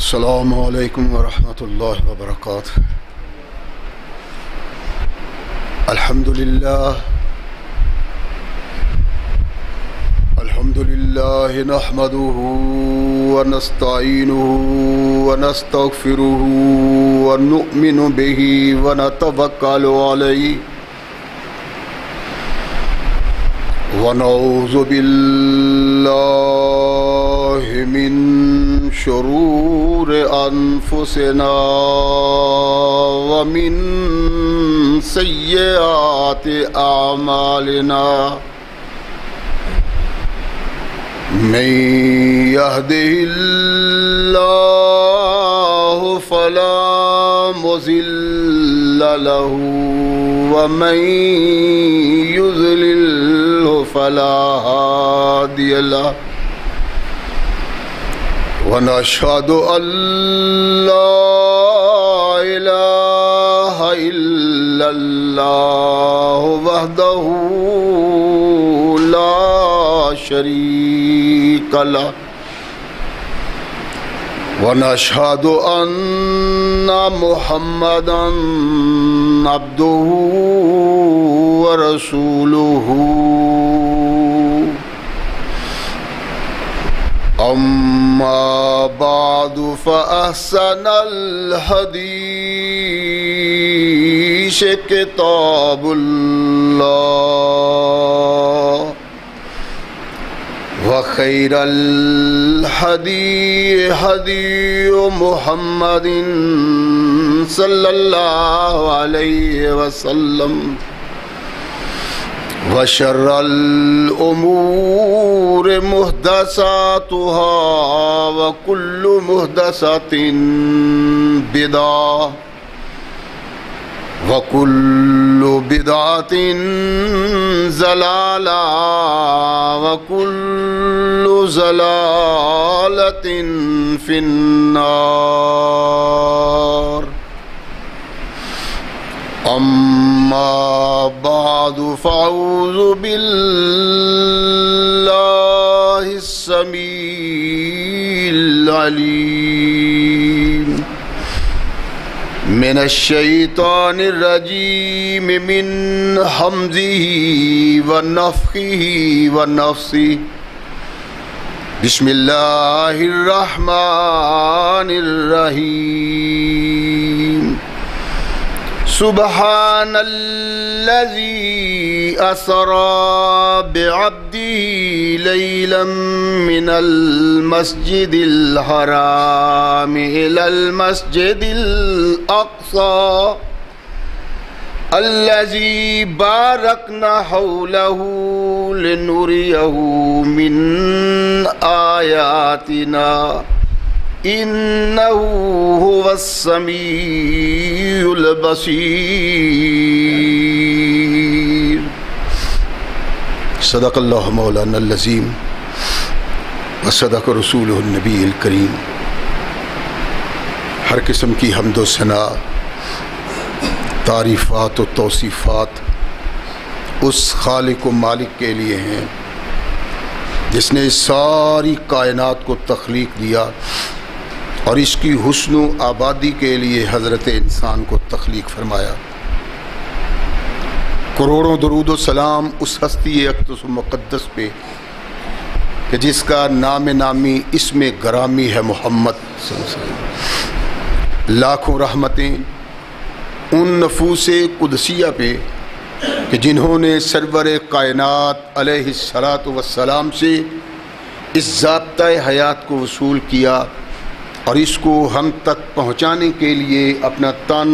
السلام علیکم ورحمۃ اللہ وبرکاتہ۔ الحمد للہ نحمده ونستعینه ونستغفره ونؤمن به ونتوکل علیہ ونعوذ باللہ من شرور انفسنا ومن سیئات اعمالنا من يهده الله فلا مضل له ومن يضلل فلا هادي له ونشهد أن لا إله إلا الله وحده لا شريك له ونشهد أن محمدا عبده ورسوله أما بعد فأحسن الحديث كتاب الله وخير الهدي هدي محمد صلى الله عليه وسلم وشر الأمور محدثاتها وكل محدثة بدعة وكل بدعة ضلالة وكل ضلالة في النار أما بعد فأعوذ بالله السميع العليم من الشيطان الرجيم من همزه ونفخه ونفثه بسم الله الرحمن الرحيم سبحان الذي أسرى بعبده ليلا من المسجد الحرام إلى المسجد الأقصى الذي باركنا حوله لنريه من آياتنا إنه هو السميع البصير۔ صدق اللہ مولانا العظیم وصدق رسولہ النبی الکریم۔ ہر قسم کی حمد و ثنا، تعریفات و توصیفات اس خالق و مالک کے لیے ہیں جس نے اس ساری کائنات کو تخلیق دیا اور اس کی حسن و آبادی کے لیے حضرت انسان کو تخلیق فرمایا۔ کروڑوں درود و سلام اس ہستی اقدس و مقدس پہ کہ جس کا نام نامی اسم گرامی ہے محمد صلی اللہ علیہ وسلم۔ لاکھوں رحمتیں ان نفوس قدسیہ پہ کہ جنہوں نے سرور کائنات علیہ الصلاۃ والسلام سے اس ضابطۂ حیات کو وصول کیا اور اس کو ہم تک پہنچانے کے لیے اپنا تن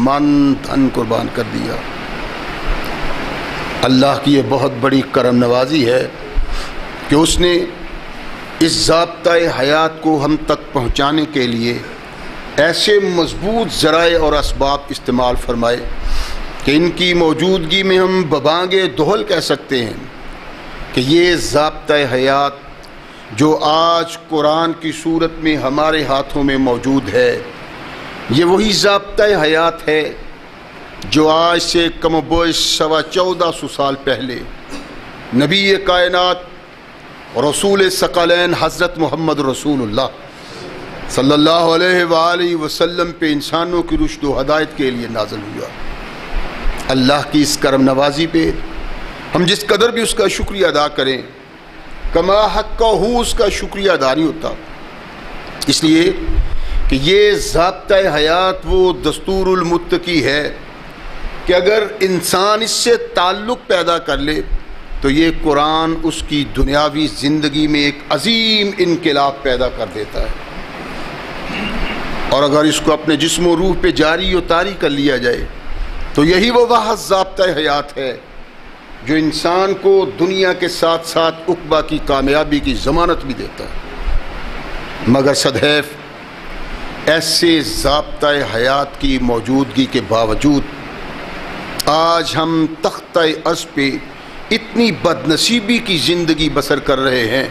من دھن قربان کر دیا۔ اللہ کی یہ بہت بڑی کرم نوازی ہے کہ اس نے اس ضابطۂ حیات کو ہم تک پہنچانے کے لیے ایسے مضبوط ذرائع اور اسباب استعمال فرمائے کہ ان کی موجودگی میں ہم ببانگ دہل کہہ سکتے ہیں کہ یہ ضابطۂ حیات جو آج قرآن کی صورت میں ہمارے ہاتھوں میں موجود ہے، یہ وہی ضابطۂ حیات ہے جو آج سے کم و بیش 1450 سال پہلے نبی کائنات رسول ثقلین حضرت محمد رسول اللہ صلی اللہ علیہ وآلہ وسلم پہ انسانوں کی رشد و ہدایت کے لیے نازل ہوا۔ اللہ کی اس کرم نوازی پہ ہم جس قدر بھی اس کا شکریہ ادا کریں کما حق کا ہو اس کا شکریہ ادا نہیں ہوتا، اس لیے کہ یہ ضابطۂ حیات وہ دستور المتقی ہے کہ اگر انسان اس سے تعلق پیدا کر لے تو یہ قرآن اس کی دنیاوی زندگی میں ایک عظیم انقلاب پیدا کر دیتا ہے، اور اگر اس کو اپنے جسم و روح پہ جاری و طاری کر لیا جائے تو یہی وہ واحد ضابطۂ حیات ہے جو انسان کو دنیا کے ساتھ ساتھ عقبہ کی کامیابی کی ضمانت بھی دیتا ہے۔ مگر صدحیف ایسے ضابطۂ حیات کی موجودگی کے باوجود آج ہم تختہ عرض پہ اتنی بد نصیبی کی زندگی بسر کر رہے ہیں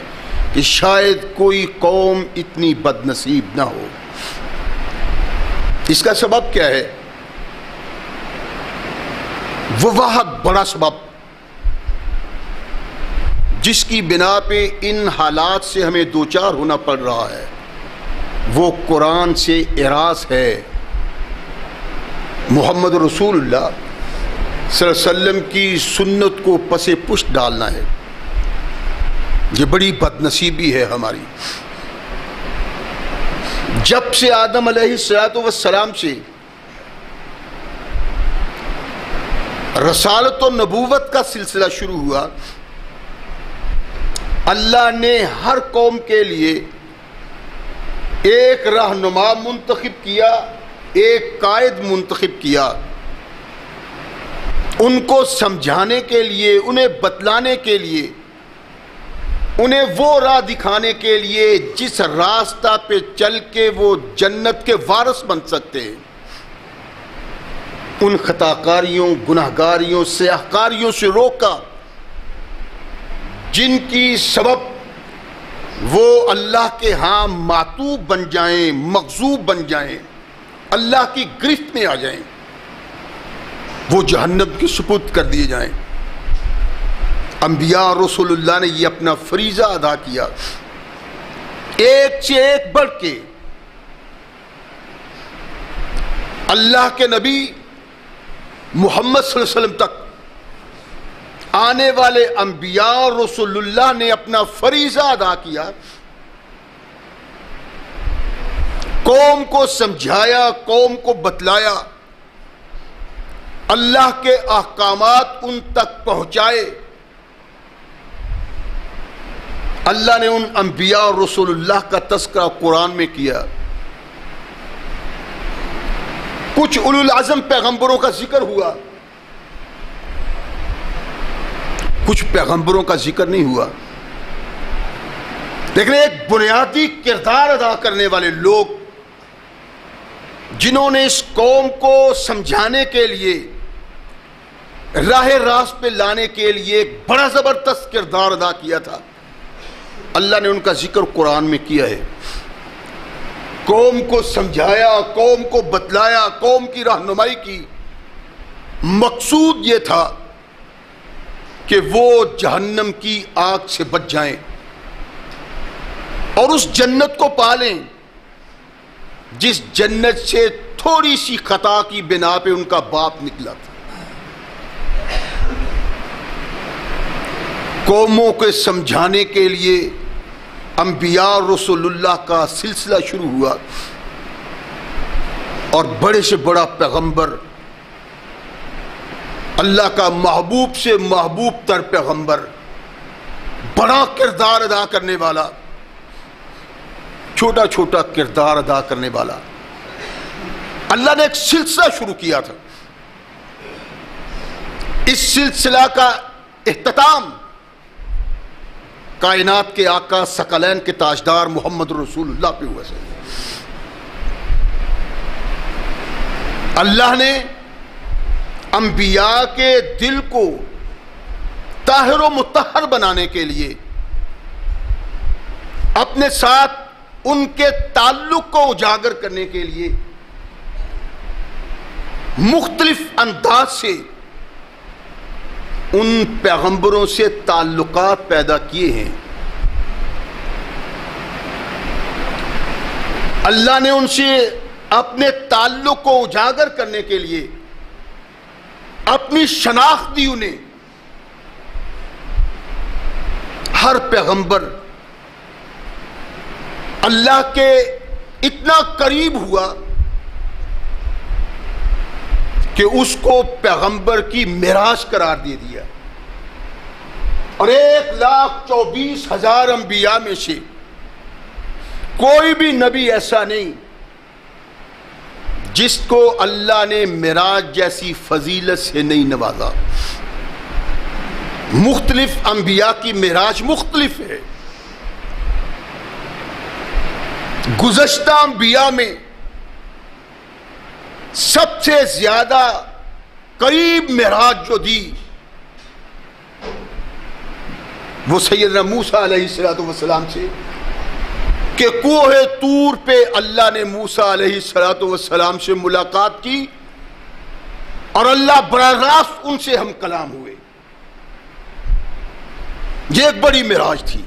کہ شاید کوئی قوم اتنی بد نصیب نہ ہو۔ اس کا سبب کیا ہے؟ وہ واحد بڑا سبب جس کی بنا پہ ان حالات سے ہمیں دوچار ہونا پڑ رہا ہے وہ قرآن سے اعراض ہے، محمد رسول اللہ صلی اللہ علیہ وسلم کی سنت کو پس پشت ڈالنا ہے۔ یہ بڑی بد نصیبی ہے ہماری۔ جب سے آدم علیہ السلام سے رسالت و نبوت کا سلسلہ شروع ہوا، اللہ نے ہر قوم کے لیے ایک رہنما منتخب کیا، ایک قائد منتخب کیا، ان کو سمجھانے کے لیے، انہیں بتلانے کے لیے، انہیں وہ راہ دکھانے کے لیے جس راستہ پہ چل کے وہ جنت کے وارث بن سکتے ہیں۔ ان خطاکاریوں، گناہگاریوں، سیاہکاریوں سے روکا جن کی سبب وہ اللہ کے ہاں معتوب بن جائیں، مغضوب بن جائیں، اللہ کی گرفت میں آ جائیں، وہ جہنم کے سپرد کر دیے جائیں۔ انبیاء رسول اللہ نے یہ اپنا فریضہ ادا کیا، ایک سے ایک بڑھ کے اللہ کے نبی محمد صلی اللہ علیہ وسلم تک آنے والے انبیاء رسول اللہ نے اپنا فریضہ ادا کیا، قوم کو سمجھایا، قوم کو بتلایا، اللہ کے احکامات ان تک پہنچائے۔ اللہ نے ان انبیاء اور رسول اللہ کا تذکرہ قرآن میں کیا۔ کچھ اولو العزم پیغمبروں کا ذکر ہوا، کچھ پیغمبروں کا ذکر نہیں ہوا، لیکن ایک بنیادی کردار ادا کرنے والے لوگ جنہوں نے اس قوم کو سمجھانے کے لیے، راہ راست پہ لانے کے لیے ایک بڑا زبردست کردار ادا کیا تھا، اللہ نے ان کا ذکر قرآن میں کیا ہے۔ قوم کو سمجھایا، قوم کو بتلایا، قوم کی رہنمائی کی۔ مقصود یہ تھا کہ وہ جہنم کی آگ سے بچ جائیں اور اس جنت کو پالیں جس جنت سے تھوڑی سی خطا کی بنا پہ ان کا باپ نکلا تھا۔ قوموں کے سمجھانے کے لیے انبیاء رسول اللہ کا سلسلہ شروع ہوا، اور بڑے سے بڑا پیغمبر، اللہ کا محبوب سے محبوب تر پیغمبر، بڑا کردار ادا کرنے والا، چھوٹا چھوٹا کردار ادا کرنے والا، اللہ نے ایک سلسلہ شروع کیا تھا۔ اس سلسلہ کا اختتام کائنات کے آقا ثقلین کے تاجدار محمد رسول اللہ پہ ہوا ہے۔ اللہ نے انبیاء کے دل کو طاہر و مطہر بنانے کے لیے اپنے ساتھ ان کے تعلق کو اجاگر کرنے کے لیے مختلف انداز سے ان پیغمبروں سے تعلقات پیدا کیے ہیں۔ اللہ نے ان سے اپنے تعلق کو اجاگر کرنے کے لیے اپنی شناخت دی انہیں. ہر پیغمبر اللہ کے اتنا قریب ہوا کہ اس کو پیغمبر کی معراج قرار دے دیا. اور 1,24,000 انبیاء میں سے کوئی بھی نبی ایسا نہیں جس کو اللہ نے معراج جیسی فضیلت سے نہیں نوازا. مختلف انبیاء کی معراج مختلف ہے. گزشتہ انبیاء میں سب سے زیادہ قریب معراج جو دی وہ سیدنا موسیٰ علیہ السلام سے، کہ کوہ طور پہ اللہ نے موسیٰ علیہ السلام سے ملاقات کی اور اللہ براہ راست ان سے ہم کلام ہوئے. یہ ایک بڑی معراج تھی،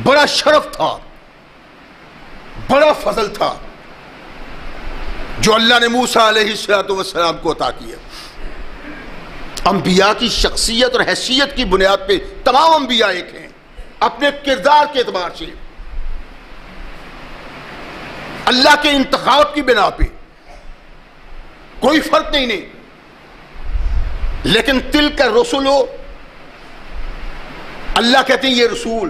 بڑا شرف تھا، بڑا فضل تھا جو اللہ نے موسیٰ علیہ السلام کو عطا کیا. انبیاء کی شخصیت اور حیثیت کی بنیاد پہ تمام انبیاء ایک ہیں، اپنے کردار کے اعتبار سے، اللہ کے انتخاب کی بنا پہ کوئی فرق نہیں. لیکن تلک الرسل، اللہ کہتے ہیں یہ رسول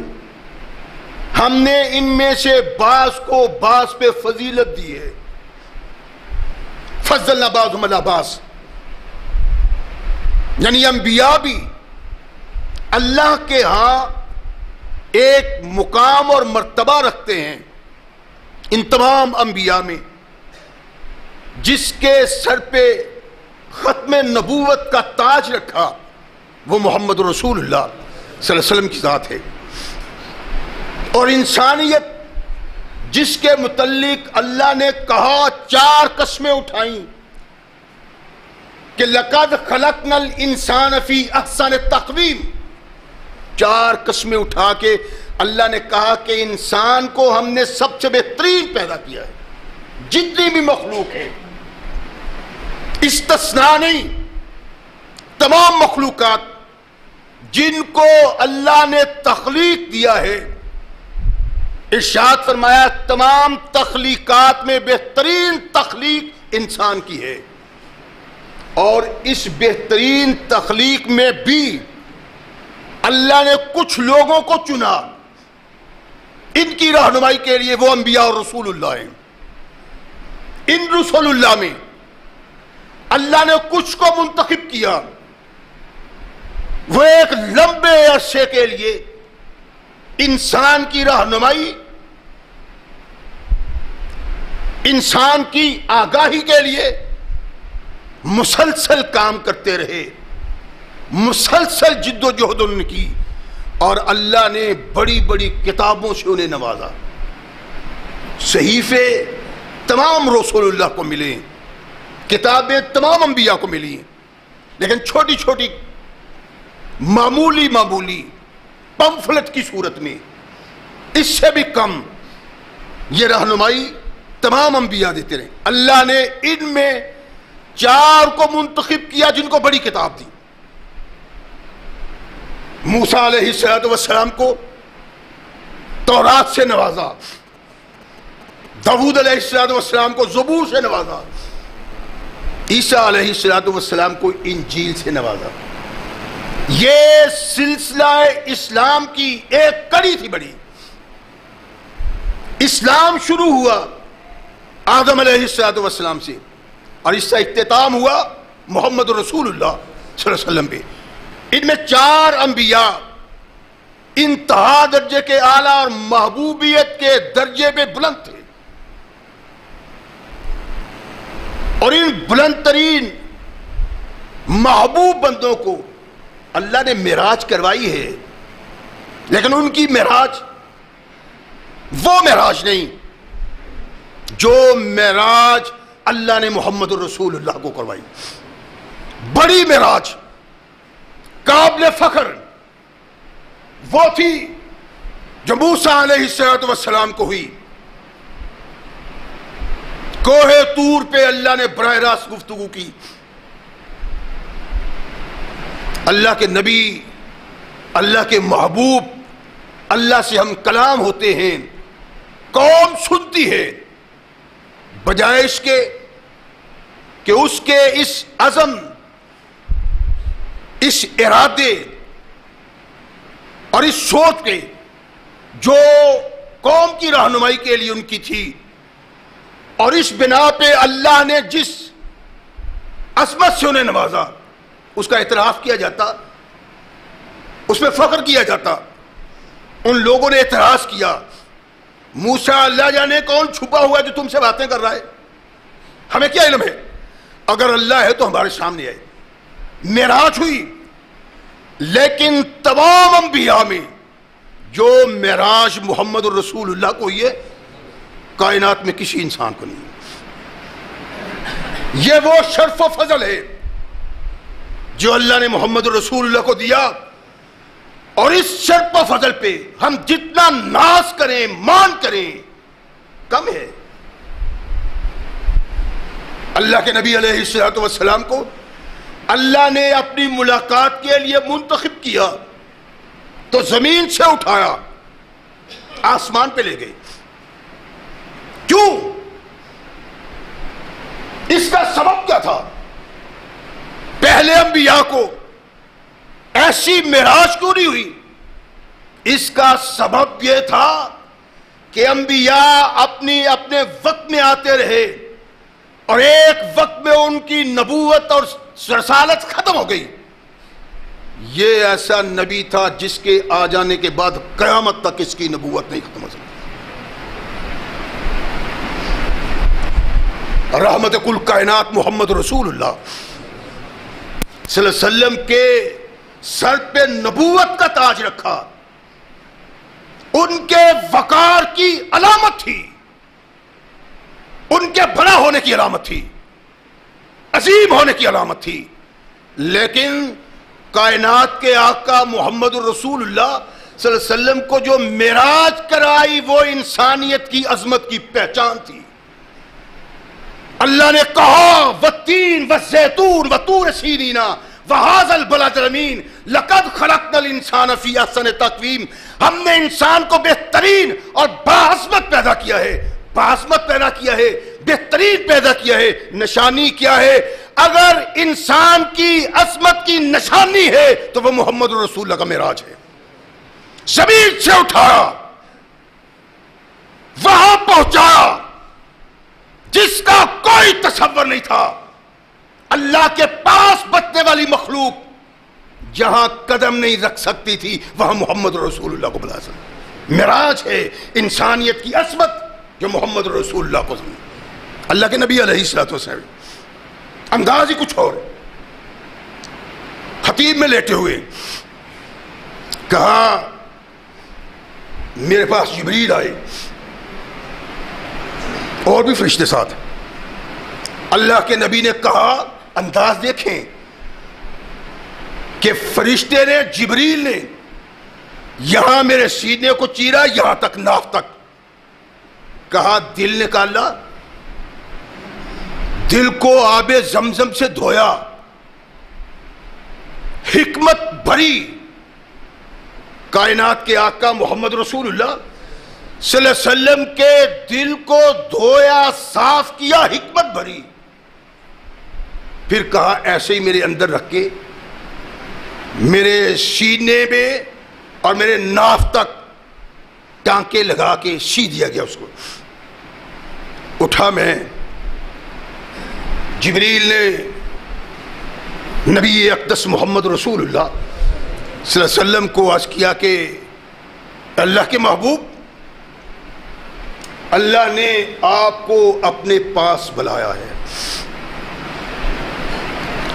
ہم نے ان میں سے بعض کو بعض پہ فضیلت دی ہے. فضلنا بعضهم علی بعض، یعنی انبیاء بھی اللہ کے ہاں ایک مقام اور مرتبہ رکھتے ہیں. ان تمام انبیاء میں جس کے سر پہ ختم نبوت کا تاج رکھا وہ محمد رسول اللہ صلی اللہ علیہ وسلم کی ذات ہے. اور انسانیت جس کے متعلق اللہ نے کہا، 4 قسمیں اٹھائیں کہ لَقَدْ خَلَقْنَا الْإِنسَانَ فِي أَحْسَنِ تَقْوِيمٍ. 4 قسمیں اٹھا کے اللہ نے کہا کہ انسان کو ہم نے سب سے بہترین پیدا کیا ہے. جتنی بھی مخلوق ہے استثناء نہیں، تمام مخلوقات جن کو اللہ نے تخلیق دیا ہے، ارشاد فرمایا تمام تخلیقات میں بہترین تخلیق انسان کی ہے. اور اس بہترین تخلیق میں بھی اللہ نے کچھ لوگوں کو چنا ان کی رہنمائی کے لیے، وہ انبیاء اور رسول اللہ ہیں. ان رسول اللہ میں اللہ نے کچھ کو منتخب کیا، وہ ایک لمبے عرصے کے لیے انسان کی رہنمائی، انسان کی آگاہی کے لیے مسلسل کام کرتے رہے، مسلسل جد و جہد ان کی، اور اللہ نے بڑی بڑی کتابوں سے انہیں نوازا. صحیفے تمام رسول اللہ کو ملے، کتابیں تمام انبیاء کو ملی، لیکن چھوٹی چھوٹی معمولی پمفلٹ کی صورت میں، اس سے بھی کم یہ رہنمائی تمام انبیاء دیتے رہے. اللہ نے ان میں 4 کو منتخب کیا جن کو بڑی کتاب دی. موسیٰ علیہ السلام کو تورات سے نوازا، داؤد علیہ السلام کو زبور سے نوازا، عیسیٰ علیہ السلام کو انجیل سے نوازا. یہ سلسلہ اسلام کی ایک کڑی تھی بڑی. اسلام شروع ہوا آدم علیہ السلام سے، اور اس سے اختتام ہوا محمد رسول اللہ صلی اللہ علیہ وسلم پہ. ان میں 4 انبیاء انتہا درجے کے اعلیٰ اور محبوبیت کے درجے میں بلند تھے، اور ان بلند ترین محبوب بندوں کو اللہ نے معراج کروائی ہے. لیکن ان کی معراج وہ معراج نہیں جو معراج اللہ نے محمد رسول اللہ کو کروائی. بڑی معراج قابل فخر وہ تھی جو موسیٰ علیہ السلام کو ہوئی. کوہ طور پہ اللہ نے براہ راست گفتگو کی. اللہ کے نبی، اللہ کے محبوب، اللہ سے ہم کلام ہوتے ہیں، قوم سنتی ہے، بجائے اس کے کہ اس کے اس عزم، اس ارادے اور اس سوچ کے جو قوم کی رہنمائی کے لیے ان کی تھی، اور اس بنا پہ اللہ نے جس عظمت سے انہیں نوازا اس کا اعتراف کیا جاتا، اس میں فخر کیا جاتا. ان لوگوں نے اعتراض کیا، موسیٰ اللہ جانے کون چھپا ہوا ہے جو تم سے باتیں کر رہا ہے، ہمیں کیا علم ہے، اگر اللہ ہے تو ہمارے سامنے آئے. معراج ہوئی، لیکن تمام انبیاء میں جو معراج محمد الرسول اللہ کو ہوئی ہے کائنات میں کسی انسان کو نہیں. یہ وہ شرف و فضل ہے جو اللہ نے محمد الرسول اللہ کو دیا، اور اس شرف و فضل پہ ہم جتنا ناز کریں، مان کریں، کم ہے. اللہ کے نبی علیہ الصلوۃ والسلام کو اللہ نے اپنی ملاقات کے لیے منتخب کیا تو زمین سے اٹھایا، آسمان پہ لے گئے. کیوں؟ اس کا سبب کیا تھا؟ پہلے انبیاء کو ایسی معراج کیوں نہیں ہوئی؟ اس کا سبب یہ تھا کہ انبیاء اپنے وقت میں آتے رہے، اور ایک وقت میں ان کی نبوت اور رسالت ختم ہو گئی. یہ ایسا نبی تھا جس کے آ جانے کے بعد قیامت تک اس کی نبوت نہیں ختم ہو سکتی. رحمت کل کائنات محمد رسول اللہ صلی اللہ علیہ وسلم کے سر پہ نبوت کا تاج رکھا، ان کے وقار کی علامت تھی، ان کے بڑا ہونے کی علامت تھی، عظیم ہونے کی علامت تھی. لیکن کائنات کے آقا محمد الرسول اللہ صلی اللہ علیہ وسلم کو جو معراج کرائی وہ انسانیت کی عظمت کی پہچان تھی. اللہ نے کہا والتین والزیتون وطور سینین وہذا البلد الامین لقد خلقنا الانسان فی احسن تقویم. ہم نے انسان کو بہترین اور باعظمت پیدا کیا ہے، باعظمت پیدا کیا ہے، بہترین پیدا کیا ہے. نشانی کیا ہے؟ اگر انسان کی عظمت کی نشانی ہے تو وہ محمد رسول اللہ کا معراج ہے. زمین سے اٹھایا، وہاں پہنچایا جس کا کوئی تصور نہیں تھا. اللہ کے پاس بچنے والی مخلوق جہاں قدم نہیں رکھ سکتی تھی وہاں محمد رسول اللہ کو بلا سکتا. معراج ہے انسانیت کی عظمت جو محمد رسول اللہ کو سمجھے. اللہ کے نبی علیہ الصلوۃ والسلام انداز ہی کچھ اور. خطیب میں لیٹے ہوئے کہا میرے پاس جبریل آئے اور بھی فرشتے ساتھ. اللہ کے نبی نے کہا انداز دیکھیں کہ فرشتے نے، جبریل نے یہاں میرے سینے کو چیرا، یہاں تک ناف تک. کہا دل نکالا، دل کو آب زمزم سے دھویا، حکمت بھری کائنات کے آقا محمد رسول اللہ صلی اللہ علیہ وسلم کے دل کو دھویا، صاف کیا، حکمت بھری. پھر کہا ایسے ہی میرے اندر رکھ کے میرے سینے میں اور میرے ناف تک ٹانکے لگا کے سی دیا گیا اس کو. اٹھا میں، جبریل نے نبی اقدس محمد رسول اللہ صلی اللہ علیہ وسلم کو عرض کیا کہ اللہ کے محبوب، اللہ نے آپ کو اپنے پاس بلایا ہے.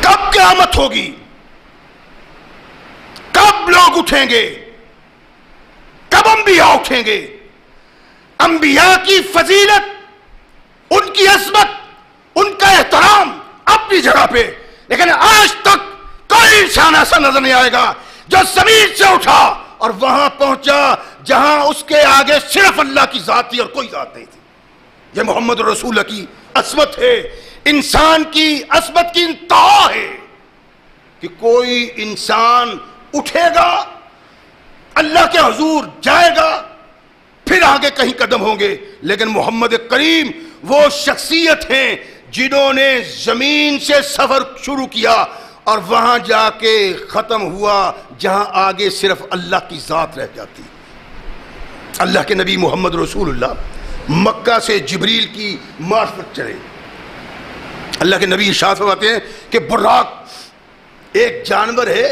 کب قیامت ہوگی؟ کب لوگ اٹھیں گے؟ کب انبیاء اٹھیں گے؟ انبیاء کی فضیلت، ان کی عظمت، ان کا احترام اپنی جگہ پہ، لیکن آج تک کوئی انسان ایسا نظر نہیں آئے گا جو زمین سے اٹھا اور وہاں پہنچا جہاں اس کے آگے صرف اللہ کی ذات تھی اور کوئی ذات نہیں تھی. یہ محمد رسول اللہ کی عظمت ہے، انسان کی عظمت کی انتہا ہے کہ کوئی انسان اٹھے گا، اللہ کے حضور جائے گا، پھر آگے کہیں قدم ہوں گے، لیکن محمد کریم وہ شخصیت ہیں جنہوں نے زمین سے سفر شروع کیا اور وہاں جا کے ختم ہوا جہاں آگے صرف اللہ کی ذات رہ جاتی۔ اللہ کے نبی محمد رسول اللہ مکہ سے جبریل کی معرفت چلے۔ اللہ کے نبی ارشاد فرماتے ہیں کہ براق ایک جانور ہے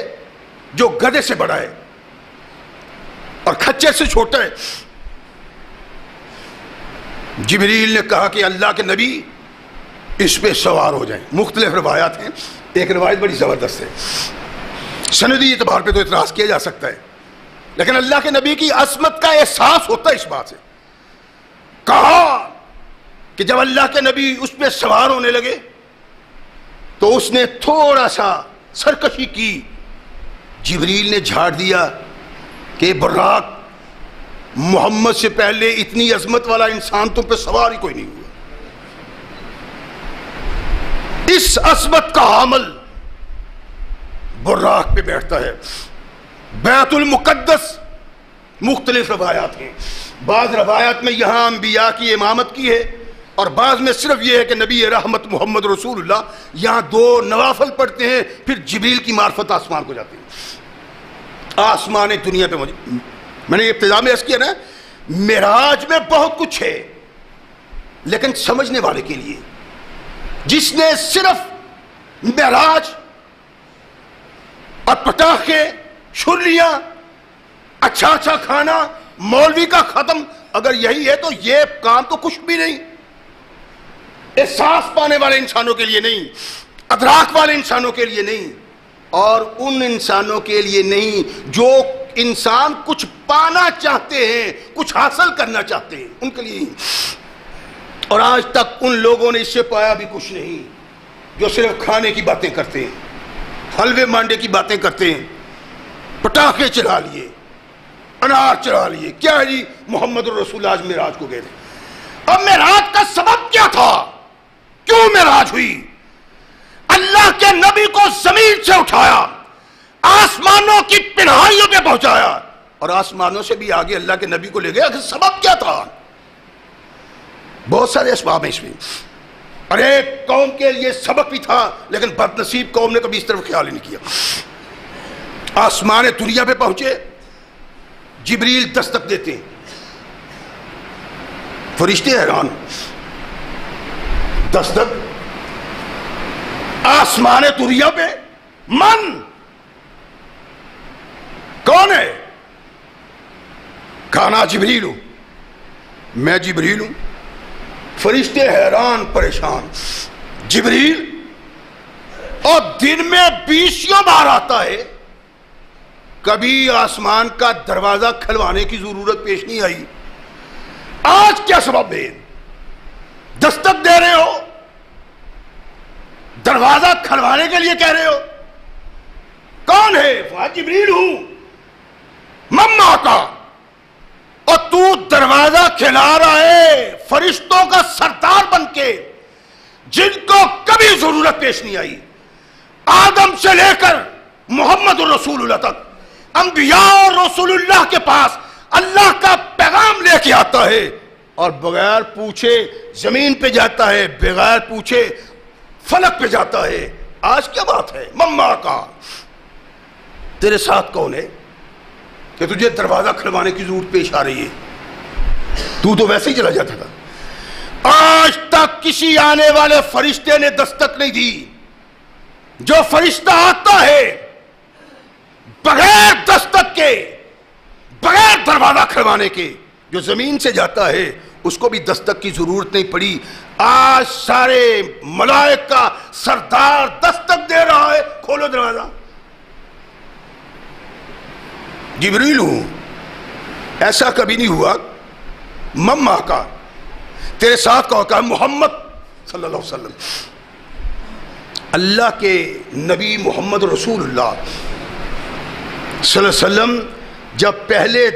جو گدھے سے بڑا ہے اور کھچے سے چھوٹا ہے۔ جبریل نے کہا کہ اللہ کے نبی اس پہ سوار ہو جائیں۔ مختلف روایات ہیں، ایک روایت بڑی زبردست ہے، سندی اعتبار پہ تو اعتراض کیا جا سکتا ہے، لیکن اللہ کے نبی کی عظمت کا احساس ہوتا ہے اس بات سے۔ کہا کہ جب اللہ کے نبی اس پہ سوار ہونے لگے تو اس نے تھوڑا سا سرکشی کی، جبریل نے جھاڑ دیا کہ براق محمد سے پہلے اتنی عظمت والا انسان تم پہ سوار ہی کوئی نہیں ہوا۔ اس عظمت کا حامل براق پہ بیٹھتا ہے۔ بیت المقدس مختلف روایات ہیں، بعض روایات میں یہاں انبیاء کی امامت کی ہے اور بعض میں صرف یہ ہے کہ نبی رحمت محمد رسول اللہ یہاں 2 نوافل پڑھتے ہیں، پھر جبریل کی معرفت آسمان کو جاتے ہیں۔ آسمان دنیا پہ میں نے ابتدا میں عرض کیا نا، معراج میں بہت کچھ ہے، لیکن سمجھنے والے کے لیے جس نے صرف معراج اور پٹاخے، چھریاں، اچھا اچھا کھانا، مولوی کا ختم، اگر یہی ہے تو یہ کام تو کچھ بھی نہیں، احساس پانے والے انسانوں کے لیے نہیں، ادراک والے انسانوں کے لیے نہیں، اور ان انسانوں کے لیے نہیں جو انسان کچھ پانا چاہتے ہیں، کچھ حاصل کرنا چاہتے ہیں، ان کے لیے۔ اور آج تک ان لوگوں نے اس سے پایا بھی کچھ نہیں جو صرف کھانے کی باتیں کرتے ہیں، حلوے مانڈے کی باتیں کرتے ہیں، پٹاخے چلا لیے، انار چلا لیے، کیا ہے جی محمد الرسول آج معراج کو گئے تھے۔ اب معراج کا سبب کیا تھا؟ کیوں معراج ہوئی؟ اللہ کے نبی کو زمین سے اٹھایا، آسمانوں کی پنہائیوں پہ پہنچایا اور آسمانوں سے بھی آگے اللہ کے نبی کو لے گیا۔ سبب کیا تھا؟ بہت سارے اسباب ہیں اس میں، اور ایک قوم کے لیے سبب بھی تھا، لیکن بدنصیب قوم نے کبھی اس طرف خیال ہی نہیں کیا۔ آسمان دنیا پہ پہنچے، جبریل دستک دیتے، فرشتے حیران، دستک آسمان دنیا پہ، من کون ہے؟ کہنا جبریل ہوں، میں جبریل ہوں۔ فرشتے حیران پریشان، جبریل، اور دن میں 20 بار آتا ہے، کبھی آسمان کا دروازہ کھلوانے کی ضرورت پیش نہیں آئی، آج کیا سبب ہے؟ دستک دے رہے ہو، دروازہ کھلوانے کے لیے کہہ رہے ہو، کون ہے؟ وہ جبریل ہوں، مما کا، اور تو دروازہ کھلا رہا ہے فرشتوں کا سردار بن کے، جن کو کبھی ضرورت پیش نہیں آئی، آدم سے لے کر محمد رسول اللہ تک انبیاء اور رسول اللہ کے پاس اللہ کا پیغام لے کے آتا ہے، اور بغیر پوچھے زمین پہ جاتا ہے، بغیر پوچھے فلک پہ جاتا ہے۔ آج کیا بات ہے؟ مما کا، تیرے ساتھ کون ہے کہ تجھے دروازہ کھلوانے کی ضرورت پیش آ رہی ہے؟ تو ویسے ہی چلا جاتا تھا۔ آج تک کسی آنے والے فرشتے نے دستک نہیں دی۔ جو فرشتہ آتا ہے بغیر دستک کے، بغیر دروازہ کھلوانے کے، جو زمین سے جاتا ہے اس کو بھی دستک کی ضرورت نہیں پڑی۔ آج سارے ملائک کا سردار دستک دے رہا ہے، کھولو دروازہ، جبریل ہوں۔ ایسا کبھی نہیں ہوا۔ مما کا، تیرے ساتھ کہا محمد صلی اللہ علیہ وسلم، اللہ کے نبی محمد رسول اللہ صلی اللہ علیہ وسلم جب پہلے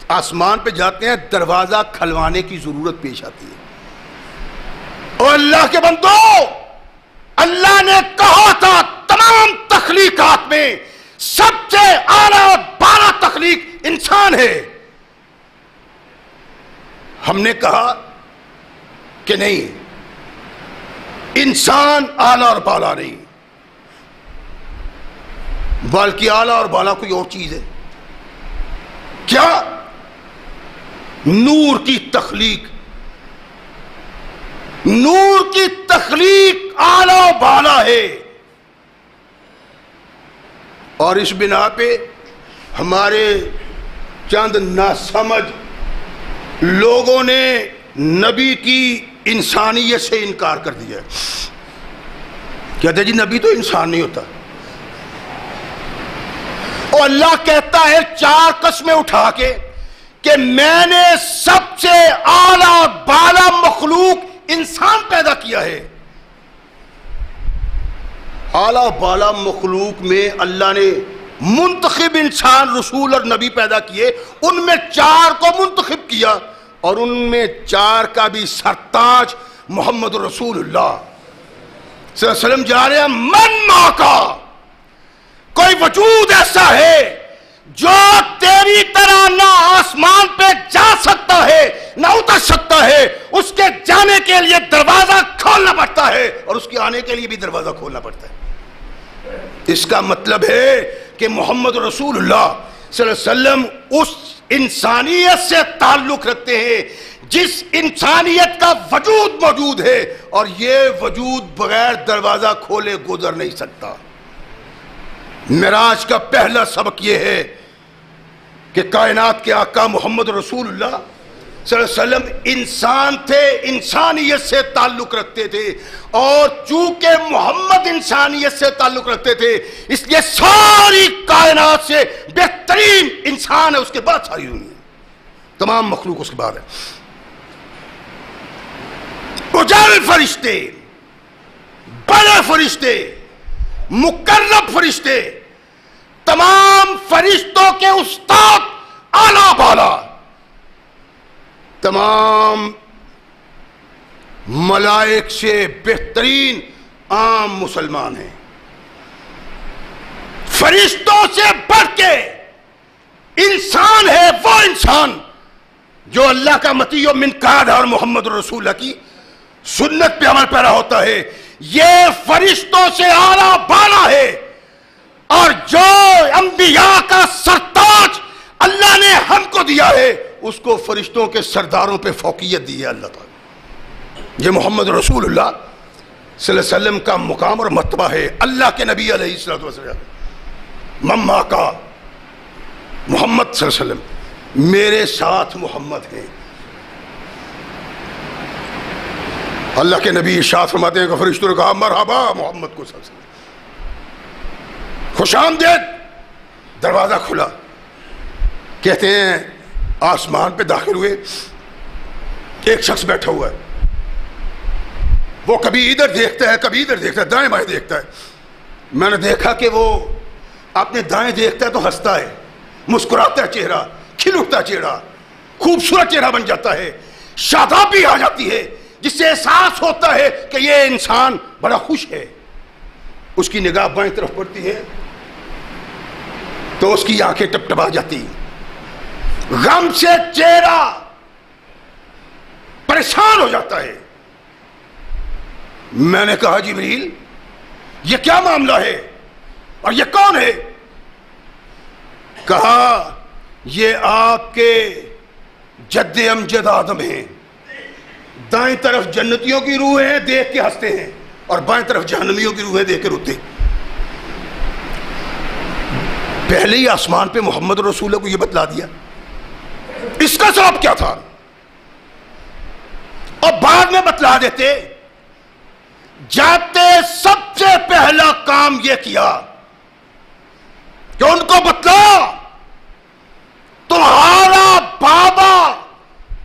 آسمان پہ جاتے ہیں دروازہ کھلوانے کی ضرورت پیش آتی ہے، اور اللہ کے بندو، اللہ نے کہا تھا تمام تخلیقات میں سب سے اعلیٰ اور بالا تخلیق انسان ہے. ہم نے کہا کہ نہیں، انسان اعلیٰ اور بالا نہیں، بلکہ اعلیٰ اور بالا کوئی اور چیز ہے. کیا؟ نور کی تخلیق. نور کی تخلیق اعلیٰ و بالا ہے. اور اس بنا پہ ہمارے چند ناسمجھ لوگوں نے نبی کی انسانیت سے انکار کر دیا. کہتے جی نبی تو انسان نہیں ہوتا. اور اللہ کہتا ہے 4 قسمیں اٹھا کے کہ میں نے سب سے اعلیٰ بالا مخلوق انسان پیدا کیا ہے. اعلیٰ بالا مخلوق میں اللہ نے منتخب انسان، رسول اور نبی پیدا کیے. ان میں 4 کو منتخب کیا، اور ان میں 4 کا بھی سرتاج محمد رسول اللہ صلی اللہ علیہ وسلم جا رہے ہیں. من ماں کا کوئی وجود ایسا ہے جو تیری طرح نہ آسمان پہ جا سکتا ہے نہ اتر سکتا ہے، اس کے جانے کے لیے دروازہ کھولنا پڑتا ہے اور اس کے آنے کے لیے بھی دروازہ کھولنا پڑتا ہے. اس کا مطلب ہے کہ محمد رسول اللہ صلی اللہ علیہ وسلم اس انسانیت سے تعلق رکھتے ہیں جس انسانیت کا وجود موجود ہے، اور یہ وجود بغیر دروازہ کھولے گزر نہیں سکتا. معراج کا پہلا سبق یہ ہے کہ کائنات کے آقا محمد رسول اللہ صلی اللہ علیہ وسلم انسان تھے، انسانیت سے تعلق رکھتے تھے، اور چونکہ محمد انسانیت سے تعلق رکھتے تھے اس لیے ساری کائنات سے بہترین انسان ہے. اس کے بعد ساری دنیا، تمام مخلوق اس کے بعد ہے. اجل فرشتے، بڑے فرشتے، مقرب فرشتے، تمام فرشتوں کے استاد اعلیٰ بالا، تمام ملائک سے بہترین عام مسلمان ہیں. فرشتوں سے بڑھ کے انسان ہے وہ انسان جو اللہ کا مطیع و منقاد اور محمد رسول اللہ کی سنت پہ عمل پیرا ہوتا ہے. یہ فرشتوں سے اعلیٰ بالا ہے، اور جو انبیاء کا سرتاج اللہ نے ہم کو دیا ہے اس کو فرشتوں کے سرداروں پہ فوقیت دی ہے اللہ تعالیٰ. یہ محمد رسول اللہ صلی اللہ علیہ وسلم کا مقام اور مرتبہ ہے. اللہ کے نبی علیہ الصلوۃ والسلام مما کا محمد صلی اللہ علیہ وسلم میرے ساتھ محمد ہیں. اللہ کے نبی ارشاد فرماتے ہیں کہ فرشتوں نے کہا مرحبا محمد کو صلی اللہ علیہ وسلم، خوش آمدید. دروازہ کھلا. کہتے ہیں آسمان پہ داخل ہوئے، ایک شخص بیٹھا ہوا ہے. وہ کبھی ادھر دیکھتا ہے کبھی ادھر دیکھتا ہے، دائیں بائیں دیکھتا ہے. میں نے دیکھا کہ وہ اپنے دائیں دیکھتا ہے تو ہنستا ہے، مسکراتا ہے، چہرہ کھل اٹھتا، چہرہ خوبصورت چہرہ بن جاتا ہے، شادابی آ جاتی ہے جس سے احساس ہوتا ہے کہ یہ انسان بڑا خوش ہے. اس کی نگاہ بائیں طرف پڑتی ہے تو اس کی آنکھیں ٹپٹپا جاتی، غم سے چہرہ پریشان ہو جاتا ہے. میں نے کہا جبریل یہ کیا معاملہ ہے اور یہ کون ہے؟ کہا یہ آپ کے جد امجد آدم ہیں. دائیں طرف جنتیوں کی روح ہیں، دیکھ کے ہنستے ہیں، اور بائیں طرف جہنمیوں کی روحیں دیکھ کے روتے. پہلے ہی آسمان پہ محمد رسول اللہ کو یہ بتلا دیا. اس کا سبب کیا تھا؟ اور بعد میں بتلا دیتے. جاتے سب سے پہلا کام یہ کیا کہ ان کو بتلا تمہارا بابا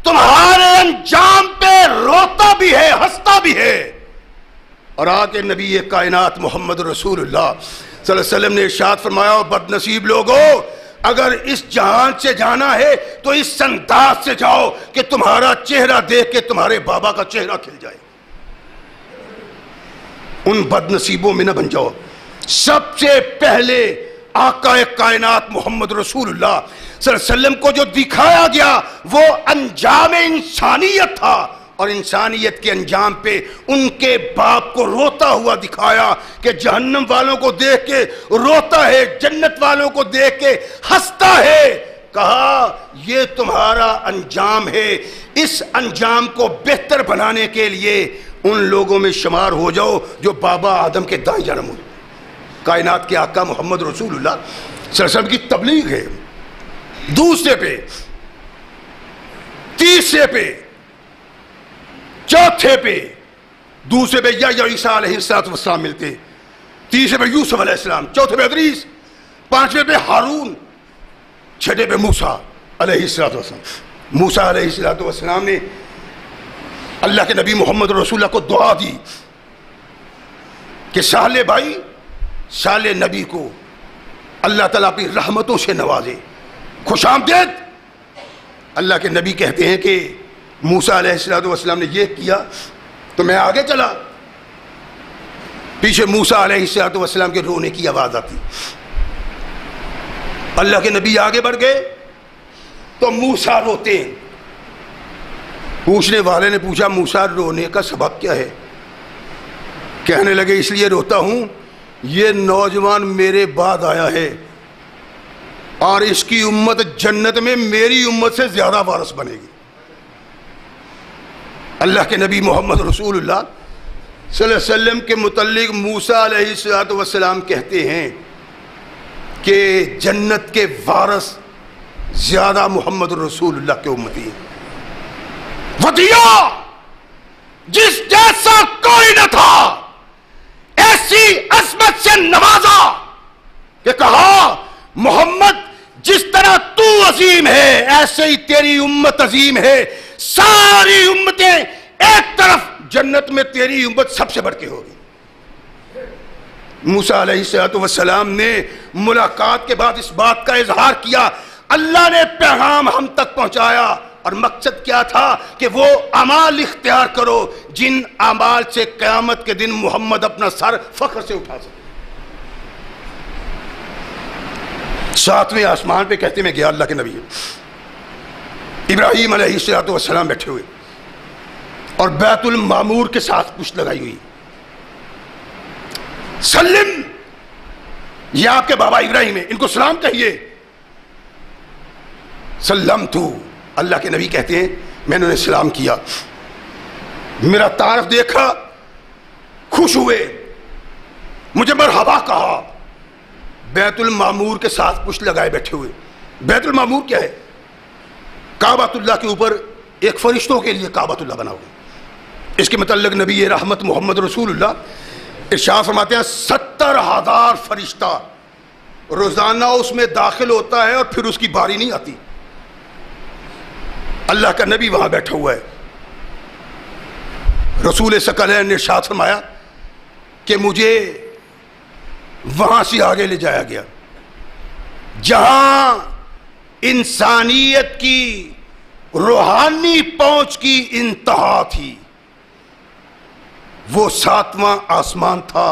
تمہارے انجام پہ روتا بھی ہے، ہنستا بھی ہے. اور آگے نبی کائنات محمد رسول اللہ صلی اللہ علیہ وسلم نے ارشاد فرمایا بد نصیب لوگو، اگر اس جہان سے جانا ہے تو اس انداز سے جاؤ کہ تمہارا چہرہ دیکھ کے تمہارے بابا کا چہرہ کھل جائے. ان بد نصیبوں میں نہ بن جاؤ. سب سے پہلے آقا کائنات محمد رسول اللہ صلی اللہ علیہ وسلم کو جو دکھایا گیا وہ انجام انسانیت تھا، اور انسانیت کے انجام پہ ان کے باپ کو روتا ہوا دکھایا کہ جہنم والوں کو دیکھ کے روتا ہے، جنت والوں کو دیکھ کے ہنستا ہے. کہا یہ تمہارا انجام ہے، اس انجام کو بہتر بنانے کے لیے ان لوگوں میں شمار ہو جاؤ جو بابا آدم کے دائیں جنم ہوئے. کائنات کے آقا محمد رسول اللہ صلی اللہ علیہ وسلم کی تبلیغ ہے. دوسرے پہ، تیسرے پہ، چوتھے پہ، دوسرے پہ یا عیسیٰ علیہ السلام ملتے، تیسرے پہ یوسف علیہ السلام، چوتھے پہ ادریس، پانچویں پہ ہارون، چھٹے پہ موسیٰ علیہ السلام. موسیٰ علیہ السلام نے اللہ کے نبی محمد رسول اللہ کو دعا دی کہ صالح بھائی، صالح نبی کو اللہ تعالیٰ اپنی رحمتوں سے نوازے، خوش آمدید. اللہ کے نبی کہتے ہیں کہ موسیٰ علیہ السلام نے یہ کیا تو میں آگے چلا، پیچھے موسیٰ علیہ السلام کے رونے کی آواز آتی. اللہ کے نبی آگے بڑھ گئے تو موسیٰ روتے ہیں. پوچھنے والے نے پوچھا موسیٰ رونے کا سبب کیا ہے؟ کہنے لگے اس لیے روتا ہوں، یہ نوجوان میرے بعد آیا ہے اور اس کی امت جنت میں میری امت سے زیادہ وارث بنے گی. اللہ کے نبی محمد رسول اللہ صلی اللہ علیہ وسلم کے متعلق موسیٰ علیہ السلام کہتے ہیں کہ جنت کے وارث زیادہ محمد رسول اللہ کے امتی ہیں. ودیا جس جیسا کوئی نہ تھا، ایسی عظمت سے نوازا کہ کہا محمد جس طرح تو عظیم ہے ایسے ہی تیری امت عظیم ہے، ساری امتیں ایک طرف، جنت میں تیری امت سب سے بڑھ کے ہوگی. موسیٰ علیہ السلام نے ملاقات کے بعد اس بات کا اظہار کیا. اللہ نے پیغام ہم تک پہنچایا اور مقصد کیا تھا کہ وہ اعمال اختیار کرو جن اعمال سے قیامت کے دن محمد اپنا سر فخر سے اٹھا سکے. ساتویں آسمان پہ کہتے میں گیا، اللہ کے نبی ابراہیم علیہ السلام بیٹھے ہوئے اور بیت المعمور کے ساتھ پشت لگائی ہوئی. سلم، یہ آپ کے بابا ابراہیم ہیں، ان کو سلام کہیے. سلمتو، اللہ کے نبی کہتے ہیں میں نے انہیں سلام کیا، میرا تعارف دیکھا، خوش ہوئے، مجھے مرحبا کہا. بیت المعمور کے ساتھ پشت لگائے بیٹھے ہوئے. بیت المعمور کیا ہے؟ کعبۃ اللہ کے اوپر ایک فرشتوں کے لیے کعبۃ اللہ بنا ہوا. اس کے متعلق نبی رحمت محمد رسول اللہ ارشاد فرماتے ہیں 70,000 فرشتہ روزانہ اس میں داخل ہوتا ہے اور پھر اس کی باری نہیں آتی. اللہ کا نبی وہاں بیٹھا ہوا ہے. رسول ثقلین نے ارشاد فرمایا کہ مجھے وہاں سے آگے لے جایا گیا جہاں انسانیت کی روحانی پہنچ کی انتہا تھی. وہ 7واں آسمان تھا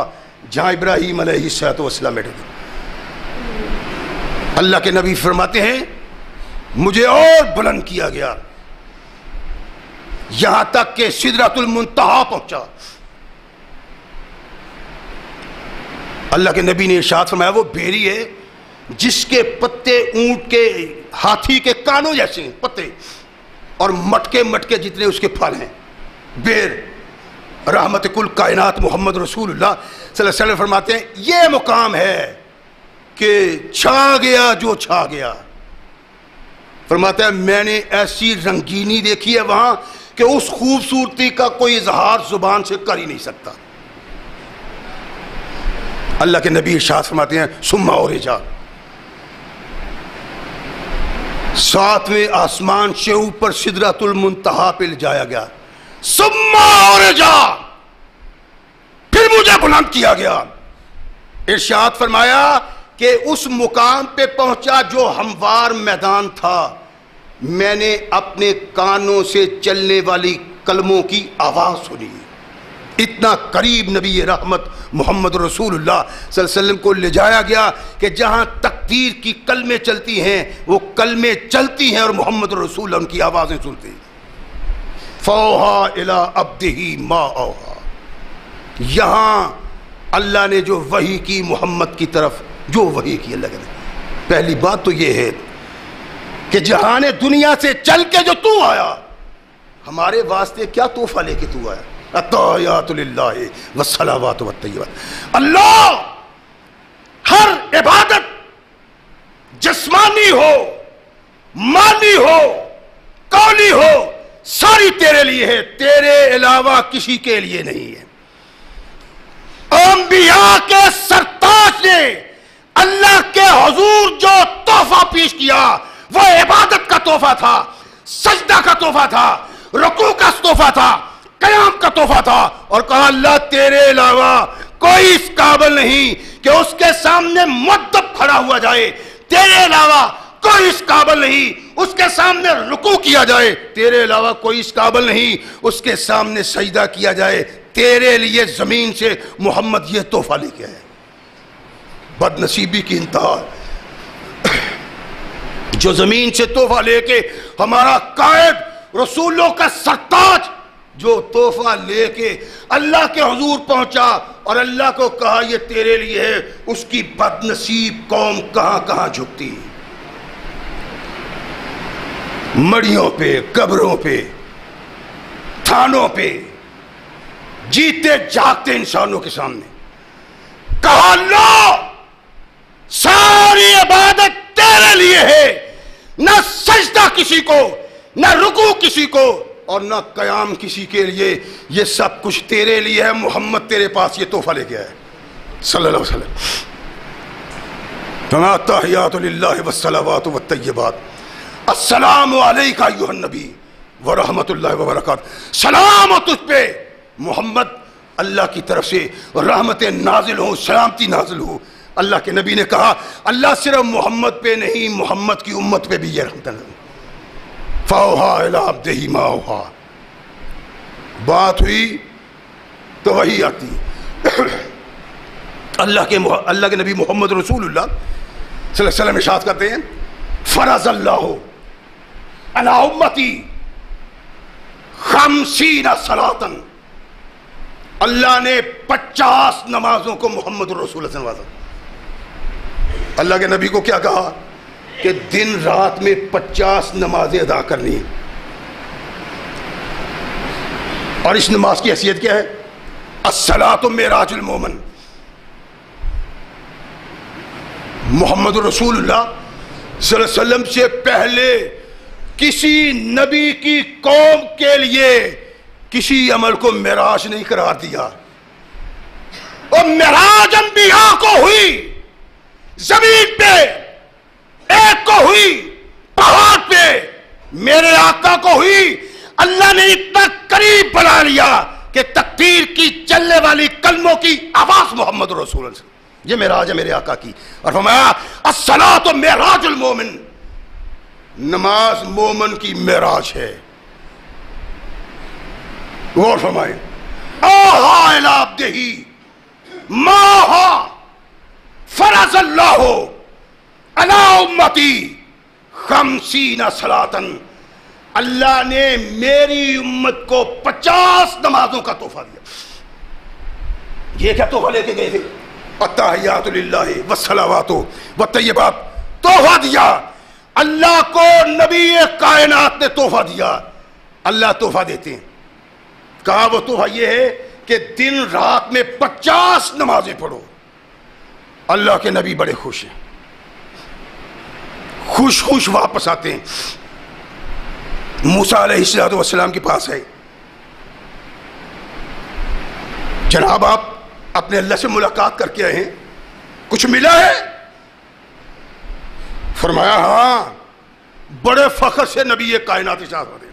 جہاں ابراہیم علیہ السلام بیٹھے تھے. اللہ کے نبی فرماتے ہیں مجھے اور بلند کیا گیا یہاں تک کہ سدرۃ المنتہا پہنچا. اللہ کے نبی نے ارشاد فرمایا وہ بیری ہے جس کے پتے اونٹ کے، ہاتھی کے کانوں جیسے ہیں پتے، اور مٹکے مٹکے جتنے اس کے پھل ہیں. بیر رحمت کل کائنات محمد رسول اللہ صلی اللہ علیہ وسلم فرماتے ہیں یہ مقام ہے کہ چھا گیا جو چھا گیا. فرماتا ہے میں نے ایسی رنگینی دیکھی ہے وہاں کہ اس خوبصورتی کا کوئی اظہار زبان سے کر ہی نہیں سکتا. اللہ کے نبی ارشاد فرماتے ہیں ثم عرج، 7ویں آسمان سے اوپر سدرۃ المنتہا پہ لے جایا گیا. ثم عرج، پھر مجھے بلند کیا گیا. ارشاد فرمایا کہ اس مقام پہ پہنچا جو ہموار میدان تھا. میں نے اپنے کانوں سے چلنے والی قلموں کی آواز سنی. اتنا قریب نبی رحمت محمد رسول اللہ صلی اللہ علیہ وسلم کو لے جایا گیا کہ جہاں تقدیر کی کلمیں چلتی ہیں وہ کلمیں چلتی ہیں اور محمد رسول اللہ ان کی آوازیں سنتے ہیں. فَأَوْحَىٰ إِلَىٰ عَبْدِهِ مَا أَوْحَىٰ. یہاں اللہ نے جو وحی کی محمد کی طرف جو وحی کی اللہ کے پہلی بات تو یہ ہے کہ جہان دنیا سے چل کے جو تو آیا ہمارے واسطے کیا تحفہ لے کے تو آیا. التحیات للہ والصلوات والطیبات. اللہ ہر عبادت جسمانی ہو مالی ہو قولی ہو ساری تیرے لیے ہے, تیرے علاوہ کسی کے لیے نہیں ہے. انبیاء کے سرتاج نے اللہ کے حضور جو تحفہ پیش کیا وہ عبادت کا تحفہ تھا, سجدہ کا تحفہ تھا, رکوع کا تحفہ تھا, قیام کا تحفہ تھا, اور کہا اللہ تیرے علاوہ کوئی اس قابل نہیں کہ اس کے سامنے مدب کھڑا ہوا جائے, تیرے علاوہ کوئی اس قابل نہیں اس کے سامنے رکوع کیا جائے, تیرے علاوہ کوئی اس قابل نہیں اس کے سامنے سجدہ کیا جائے, تیرے لیے زمین سے محمد یہ تحفہ لے کے آئے. بد نصیبی کی انتہا جو زمین سے تحفہ لے کے ہمارا قائد رسولوں کا سرتاج جو تحفہ لے کے اللہ کے حضور پہنچا اور اللہ کو کہا یہ تیرے لیے ہے, اس کی بد نصیب قوم کہاں کہاں جھکتی, مڑیوں پہ, قبروں پہ, تھانوں پہ, جیتے جاگتے انسانوں کے سامنے. کہا اللہ ساری عبادت تیرے لیے ہے, نہ سجدہ کسی کو, نہ رکوع کسی کو, اور نہ قیام کسی کے لیے, یہ سب کچھ تیرے لیے ہے. محمد تیرے پاس یہ تحفہ لے کے آئے صلی اللہ علیہ وسلم. التحیات للہ والصلوات والطیبات. السلام علیک ایھا النبی ورحمۃ اللہ وبرکاتہ. سلام ہو تجھ پہ محمد, اللہ کی طرف سے رحمت نازل ہو, سلامتی نازل ہو. اللہ کے نبی نے کہا اللہ صرف محمد پہ نہیں محمد کی امت پہ بھی یہ رحمت نازل. فَأَوْحَىٰ إِلَىٰ عَبْدِهِ مَا أَوْحَىٰ. بات ہوئی تو وہی آتی. اللہ کے نبی محمد رسول اللہ صلی اللہ علیہ وسلم ارشاد کرتے ہیں فرض اللہ علی امتی 50 صلاۃ. اللہ نے 50 نمازوں کو محمد رسول اللہ سے نوازا. اللہ کے نبی کو کیا کہا کہ دن رات میں 50 نمازیں ادا کرنی, اور اس نماز کی حیثیت کیا ہے؟ الصلاۃ معراج المومن. محمد رسول اللہ صلی اللہ علیہ وسلم سے پہلے کسی نبی کی قوم کے لیے کسی عمل کو معراج نہیں قرار دیا, اور معراج انبیاء کو ہوئی زمین پہ, ایک کو ہوئی پہاڑ پہ, میرے آقا کو ہوئی. اللہ نے اتنا قریب بنا لیا کہ تکبیر کی چلنے والی کلموں کی آواز محمد رسول اللہ سے, یہ معراج ہے میرے آقا کی. اور فرمایا الصلاۃ معراج المومن, نماز مومن کی معراج ہے. غور فرمائیں. اوحیٰ الی عبدہ ما اوحیٰ فرض اللہ علی امتی 50 صلاۃ. اللہ نے میری امت کو 50 نمازوں کا تحفہ دیا. یہ کیا تحفہ لے کے گئے تھے؟ التحیات للہ والصلوات والطیبات. تحفہ دیا اللہ کو, نبی کائنات نے تحفہ دیا. اللہ تحفہ دیتے ہیں. کہا وہ تحفہ یہ ہے کہ دن رات میں 50 نمازیں پڑھو. اللہ کے نبی بڑے خوش ہیں, خوش واپس آتے ہیں. موسیٰ علیہ السلام کے پاس ہے, جناب آپ اپنے اللہ سے ملاقات کر کے آئے ہیں, کچھ ملا ہے؟ فرمایا ہاں. بڑے فخر سے نبی کائنات ارشاد ہوتے ہیں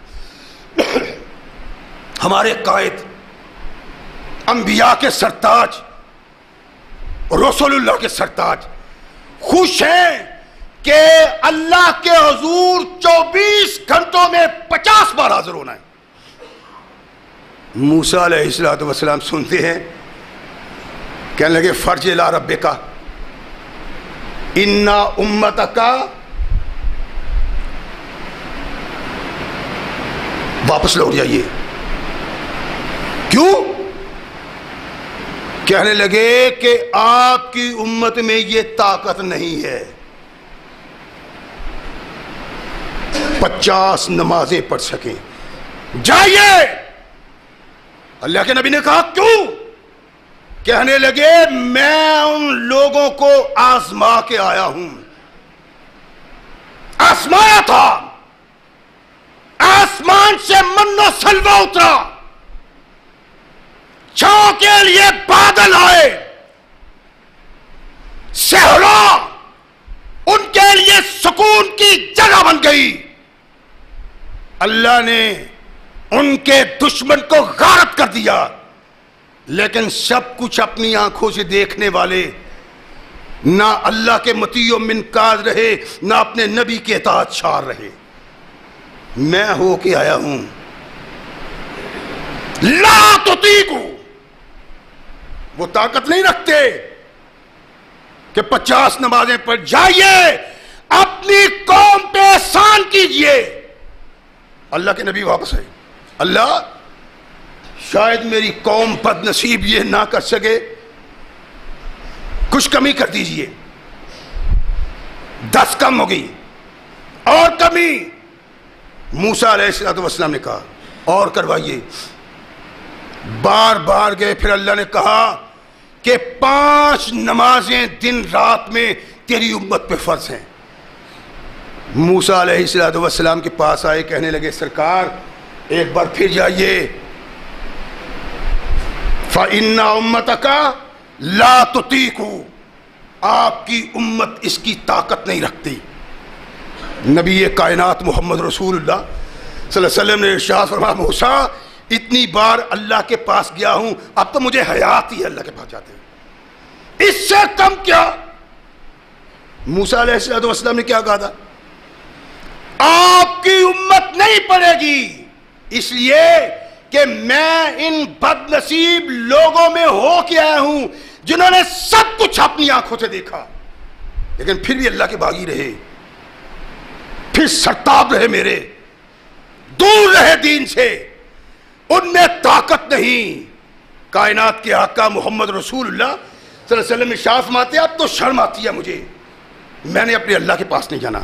ہمارے قائد انبیاء کے سرتاج رسول اللہ کے سرتاج خوش ہیں کہ اللہ کے حضور 24 گھنٹوں میں 50 بار حاضر ہونا ہے. موسیٰ علیہ السلام سنتے ہیں، کہنے لگے فرج الی ربک انا امتک، واپس لوٹ جائیے. کیوں؟ کہنے لگے کہ آپ کی امت میں یہ طاقت نہیں ہے 50 نمازیں پڑھ سکیں. جائیے. اللہ کے نبی نے کہا کیوں؟ کہنے لگے میں ان لوگوں کو آزما کے آیا ہوں. آزمایا تھا، آسمان سے من و سلوہ اترا، چھاؤں کے لیے بادل آئے، صحرا ان کے لیے سکون کی جگہ بن گئی. اللہ نے ان کے دشمن کو غارت کر دیا، لیکن سب کچھ اپنی آنکھوں سے دیکھنے والے نہ اللہ کے مطیع و منقاد رہے، نہ اپنے نبی کے اطاعت شار رہے. میں ہو کے آیا ہوں. لا تطیقوا، وہ طاقت نہیں رکھتے کہ 50 نمازیں پڑھ. جائیے اپنی قوم پہ احسان کیجئے. اللہ کے نبی واپس آئے. اللہ شاید میری قوم بد نصیب یہ نہ کر سکے، کچھ کمی کر دیجئے. 10 کم ہو گئی، اور کمی. موسیٰ علیہ السلام نے کہا اور کروائیے. بار بار گئے. پھر اللہ نے کہا کہ 5 نمازیں دن رات میں تیری امت پہ فرض ہیں. موسیٰ علیہ السلام کے پاس آئے، کہنے لگے سرکار ایک بار پھر جائیے. فَإِنَّ أُمَّتَكَ لَا تُطِيقُ، آپ کی امت اس کی طاقت نہیں رکھتی. نبی کائنات محمد رسول اللہ صلی اللہ علیہ وسلم نے ارشاد فرمایا موسیٰ اتنی بار اللہ کے پاس گیا ہوں، اب تو مجھے حیات ہی ہے اللہ کے پاس جاتے ہیں، اس سے کم کیا؟ موسیٰ علیہ السلام نے کیا کہا تھا؟ آپ کی امت نہیں پڑے گی، اس لیے کہ میں ان بد نصیب لوگوں میں ہو کے آیا ہوں جنہوں نے سب کچھ اپنی آنکھوں سے دیکھا، لیکن پھر بھی اللہ کے باغی رہے، پھر سرتاب رہے، میرے دور رہے دین سے. ان میں طاقت نہیں. کائنات کے آقا محمد رسول اللہ صلی اللہ علیہ وسلم ارشاد فرماتے اب تو شرم آتی ہے مجھے، میں نے اپنے اللہ کے پاس نہیں جانا.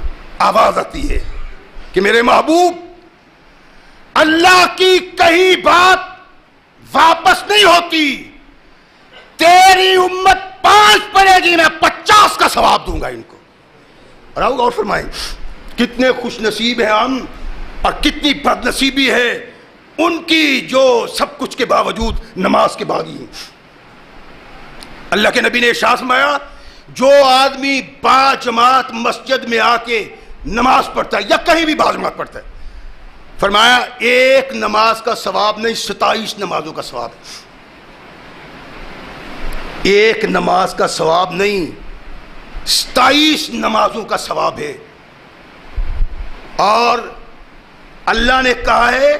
آواز آتی ہے کہ میرے محبوب اللہ کی کہی بات واپس نہیں ہوتی، تیری امت 5 پڑے گی، میں 50 کا ثواب دوں گا ان کو. اور غور فرمائیں کتنے خوش نصیب ہیں ہم، اور کتنی بد نصیبی ہے ان کی جو سب کچھ کے باوجود نماز کے باغی ہیں. اللہ کے نبی نے ارشاد فرمایا جو آدمی با جماعت مسجد میں آ کے نماز پڑھتا ہے یا کہیں بھی با جماعت پڑھتا ہے، فرمایا ایک نماز کا ثواب نہیں 27 نمازوں کا ثواب ہے. ایک نماز کا ثواب نہیں 27 نمازوں کا ثواب ہے. اور اللہ نے کہا ہے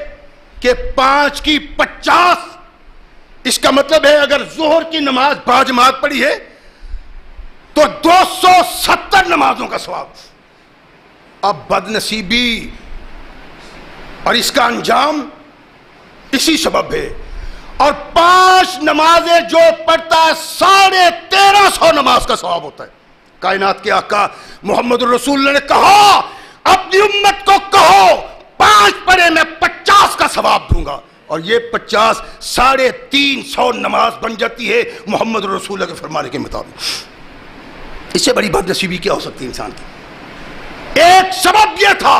کہ 5 کی 50. اس کا مطلب ہے اگر ظہر کی نماز با جماعت پڑھی ہے تو 270 نمازوں کا ثواب. اب بد نصیبی اور اس کا انجام اسی سبب ہے. اور 5 نمازیں جو پڑھتا ہے 1350 نماز کا ثواب ہوتا ہے. کائنات کے آقا محمد الرسول اللہ نے کہا اپنی امت کو کہو 5 پڑھے میں 50 کا ثواب دوں گا. اور یہ 50 350 نماز بن جاتی ہے محمد رسول اللہ کے فرمانے کے مطابق. اس سے بڑی بد نصیبی کیا ہو سکتی ہے انسان کی؟ ایک سبب یہ تھا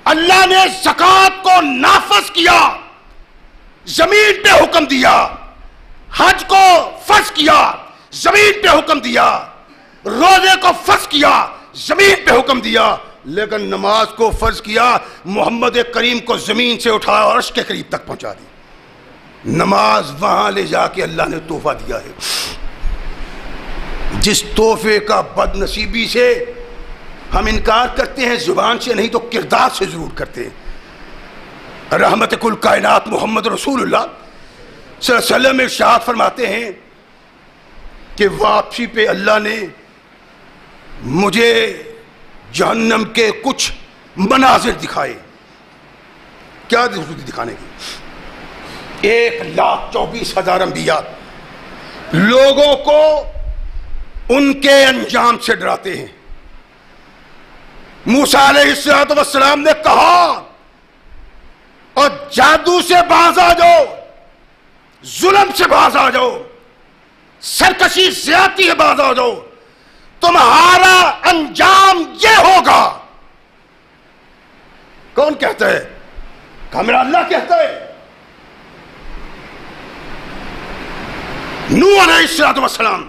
اللہ نے زکوٰۃ کو نافذ کیا، زمین پہ حکم دیا، حج کو فرض کیا، زمین پہ حکم دیا، روزے کو فرض کیا، زمین پہ حکم دیا، لیکن نماز کو فرض کیا محمد کریم کو زمین سے اٹھایا اور عرش کے قریب تک پہنچا دی. نماز وہاں لے جا کے اللہ نے تحفہ دیا ہے. جس تحفے کا بد نصیبی سے ہم انکار کرتے ہیں، زبان سے نہیں تو کردار سے ضرور کرتے ہیں. رحمت کل کائنات محمد رسول اللہ صلی اللہ علیہ وسلم ارشاد فرماتے ہیں کہ واپسی پہ اللہ نے مجھے جہنم کے کچھ مناظر دکھائے. کیا ضرورت دکھانے کی؟ 1,24,000 انبیاء لوگوں کو ان کے انجام سے ڈراتے ہیں. موسیٰ علیہ السلام نے کہا اور جادو سے باز آ جاؤ، ظلم سے باز آ جاؤ، سرکشی زیادتی سے باز آ جاؤ، تمہارا انجام یہ ہوگا. کون کہتا ہے؟ کہا میرا اللہ کہتا ہے. نوح علیہ السلام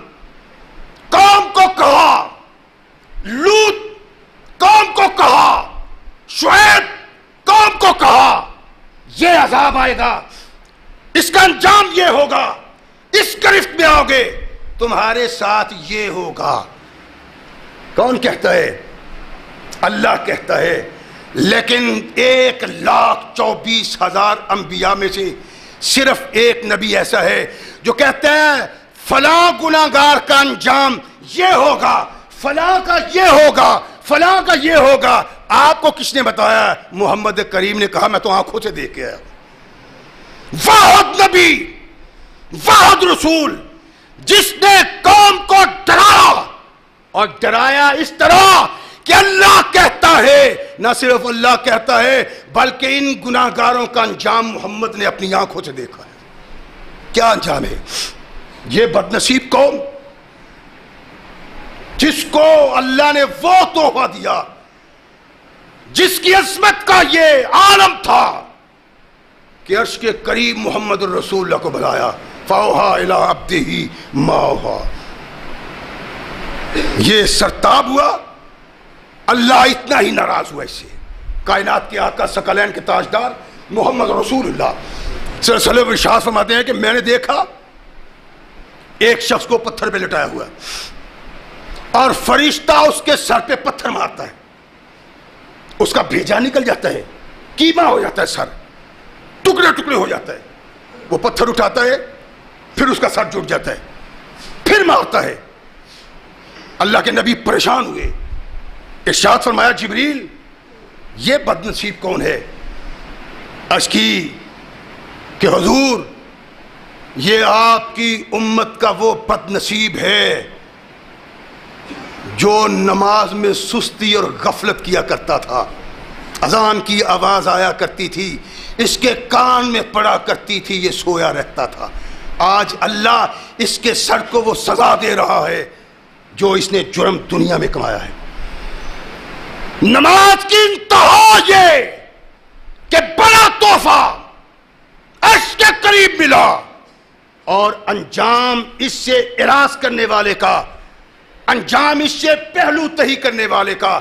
قوم کو کہا، لوط قوم کو کہا، شعیب قوم کو کہا یہ عذاب آئے گا، اس کا انجام یہ ہوگا، اس گرفت میں آؤ گے، تمہارے ساتھ یہ ہوگا. کون کہتا ہے؟ اللہ کہتا ہے. لیکن 1,24,000 انبیاء میں سے صرف ایک نبی ایسا ہے جو کہتا ہے فلاں گناہگار کا انجام یہ ہوگا، فلاں کا یہ ہوگا، فلاں کا یہ ہوگا. آپ کو کس نے بتایا؟ محمد کریم نے کہا میں تو آنکھوں سے دیکھ کے آیا. واحد نبی، واحد رسول جس نے قوم کو ڈرایا، اور ڈرایا اس طرح کہ اللہ کہتا ہے، نہ صرف اللہ کہتا ہے بلکہ ان گناہگاروں کا انجام محمد نے اپنی آنکھوں سے دیکھا ہے. کیا انجام ہے؟ یہ بدنصیب قوم جس کو اللہ نے وہ تحفہ دیا، جس کی عظمت کا یہ عالم تھا کہ عرش کے قریب محمد الرسول اللہ کو بلایا. فَأَوْحَىٰ إِلَىٰ عَبْدِهِ مَا أَوْحَىٰ. یہ سرتاب ہوا. اللہ اتنا ہی ناراض ہوا اس سے. کائنات کے آقا ثقلین کے تاجدار محمد رسول اللہ صلی اللہ علیہ وسلم ارشاد فرماتے ہیں کہ میں نے دیکھا ایک شخص کو پتھر پہ لٹایا ہوا اور فرشتہ اس کے سر پہ پتھر مارتا ہے، اس کا بھیجا نکل جاتا ہے، کیما ہو جاتا ہے، سر ٹکڑے ٹکڑے ہو جاتا ہے. وہ پتھر اٹھاتا ہے، پھر اس کا سر جڑ جاتا ہے، پھر مارتا ہے. اللہ کے نبی پریشان ہوئے. ارشاد فرمایا جبریل یہ بدنصیب کون ہے؟ عرض کی کہ حضور یہ آپ کی امت کا وہ بدنصیب ہے جو نماز میں سستی اور غفلت کیا کرتا تھا. اذان کی آواز آیا کرتی تھی، اس کے کان میں پڑا کرتی تھی، یہ سویا رہتا تھا. آج اللہ اس کے سر کو وہ سزا دے رہا ہے جو اس نے جرم دنیا میں کمایا ہے. نماز کی انتہا یہ کہ بڑا تحفہ عرش کے قریب ملا، اور انجام اس سے اراض کرنے والے کا، انجام اس سے پہلو تہی کرنے والے کا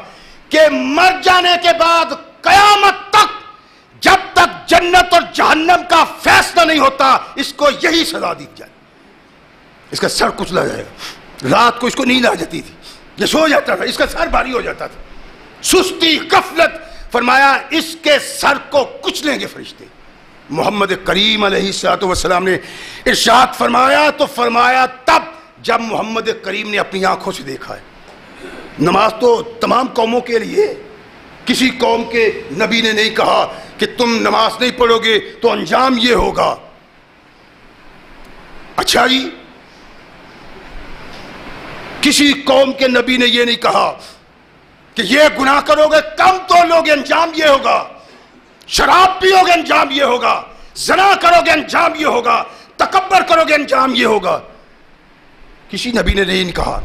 کہ مر جانے کے بعد قیامت تک جب تک جنت اور جہنم کا فیصلہ نہیں ہوتا اس کو یہی سزا دی جائے. اس کا سر کچلا جائے گا. رات کو اس کو نیند آ جاتی تھی، یہ سو جاتا تھا، اس کا سر بھاری ہو جاتا تھا، سستی غفلت. فرمایا اس کے سر کو کچلیں گے فرشتے. محمد کریم علیہ السلام نے ارشاد فرمایا تو فرمایا تب جب محمد کریم نے اپنی آنکھوں سے دیکھا ہے. نماز تو تمام قوموں کے لیے، کسی قوم کے نبی نے نہیں کہا کہ تم نماز نہیں پڑھو گے تو انجام یہ ہوگا. اچھا جی، کسی قوم کے نبی نے یہ نہیں کہا کہ یہ گناہ کرو گے کم تو لوگ انجام یہ ہوگا، شراب پیو گے انجام یہ ہوگا، زنا کرو گے انجام یہ ہوگا، تکبر کرو گے انجام یہ ہوگا. کسی نبی نے یہ نہیں کہا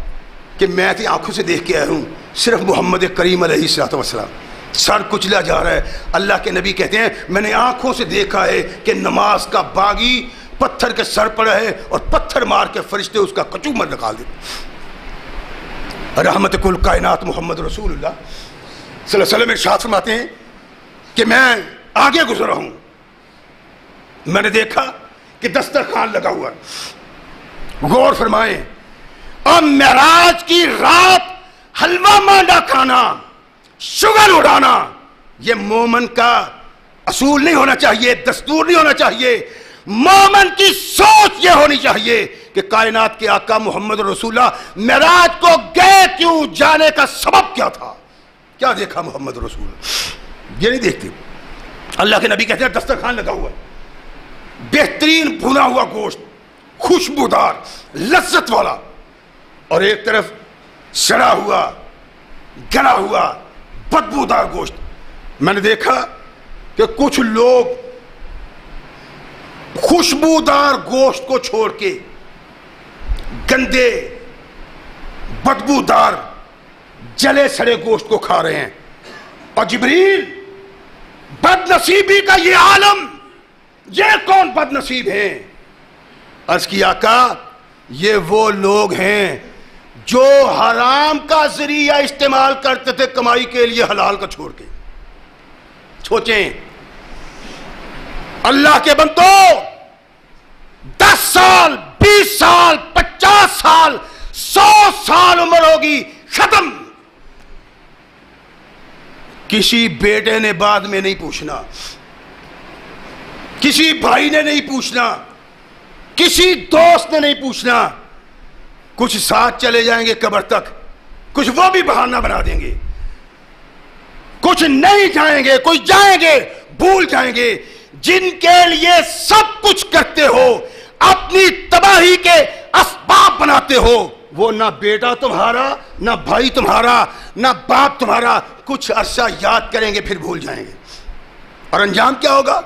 کہ میں تو آنکھوں سے دیکھ کے آیا ہوں. صرف محمد کریم علیہ السلام سر کچلا جا رہا ہے. اللہ کے نبی کہتے ہیں میں نے آنکھوں سے دیکھا ہے کہ نماز کا باغی پتھر کے سر پڑا ہے اور پتھر مار کے فرشتے اس کا کچومر نکال دیتے. رحمت کل کائنات محمد رسول اللہ صلی اللہ علیہ وسلم ارشاد فرماتے ہیں کہ میں آگے گزرا ہوں، میں نے دیکھا کہ دسترخوان لگا ہوا. غور فرمائیں، اور معراج کی رات حلوہ مانڈا کھانا، شگر اڑانا، یہ مومن کا اصول نہیں ہونا چاہیے، دستور نہیں ہونا چاہیے، مومن کی سوچ یہ ہونی چاہیے کہ کائنات کے آقا محمد رسول اللہ معراج کو گئے کیوں، جانے کا سبب کیا تھا، کیا دیکھا محمد رسول اللہ، یہ نہیں دیکھتے۔ اللہ کے نبی کہتے ہیں دسترخوان لگا ہوا ہے، بہترین بھنا ہوا گوشت، خوشبودار لذت والا، اور ایک طرف سڑا ہوا گلا ہوا بدبودار گوشت۔ میں نے دیکھا کہ کچھ لوگ خوشبودار گوشت کو چھوڑ کے گندے بدبودار جلے سڑے گوشت کو کھا رہے ہیں، اور جبریل بد نصیبی کا یہ عالم، یہ کون بد نصیب ہیں؟ عرض کی آقا یہ وہ لوگ ہیں جو حرام کا ذریعہ استعمال کرتے تھے کمائی کے لیے حلال کا چھوڑ کے۔ سوچیں اللہ کے بندو، 10 سال 20 سال 50 سال 100 سال عمر ہوگی، ختم۔ کسی بیٹے نے بعد میں نہیں پوچھنا، کسی بھائی نے نہیں پوچھنا، کسی دوست نے نہیں پوچھنا، کچھ ساتھ چلے جائیں گے قبر تک، کچھ وہ بھی بہانہ بنا دیں گے، کچھ نہیں جائیں گے، کچھ جائیں گے بھول جائیں گے۔ جن کے لیے سب کچھ کرتے ہو، اپنی تباہی کے اسباب بناتے ہو، وہ نہ بیٹا تمہارا، نہ بھائی تمہارا، نہ باپ تمہارا، کچھ عرصہ یاد کریں گے پھر بھول جائیں گے، اور انجام کیا ہوگا؟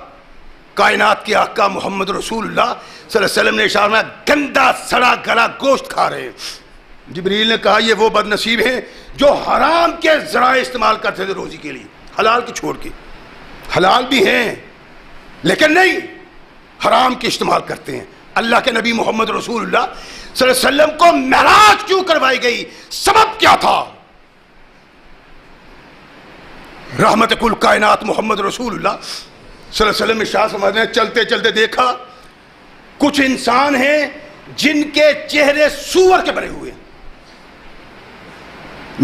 کائنات کے آقا محمد رسول اللہ صلی اللہ علیہ وسلم نے اشارہ میں گندا سڑا گلا گوشت کھا رہے ہیں۔ جبریل نے کہا یہ وہ بد نصیب ہیں جو حرام کے ذرائع استعمال کرتے تھے روزی کے لیے، حلال کی چھوڑ کے۔ حلال بھی ہیں لیکن نہیں، حرام کے استعمال کرتے ہیں۔ اللہ کے نبی محمد رسول اللہ صلی اللہ علیہ وسلم کو معراج کیوں کروائی گئی، سبب کیا تھا؟ رحمت کل کائنات محمد رسول اللہ صلی اللہ علیہ وسلم ارشاد فرماتے ہیں، چلتے چلتے دیکھا کچھ انسان ہیں جن کے چہرے سور کے بنے ہوئے ہیں۔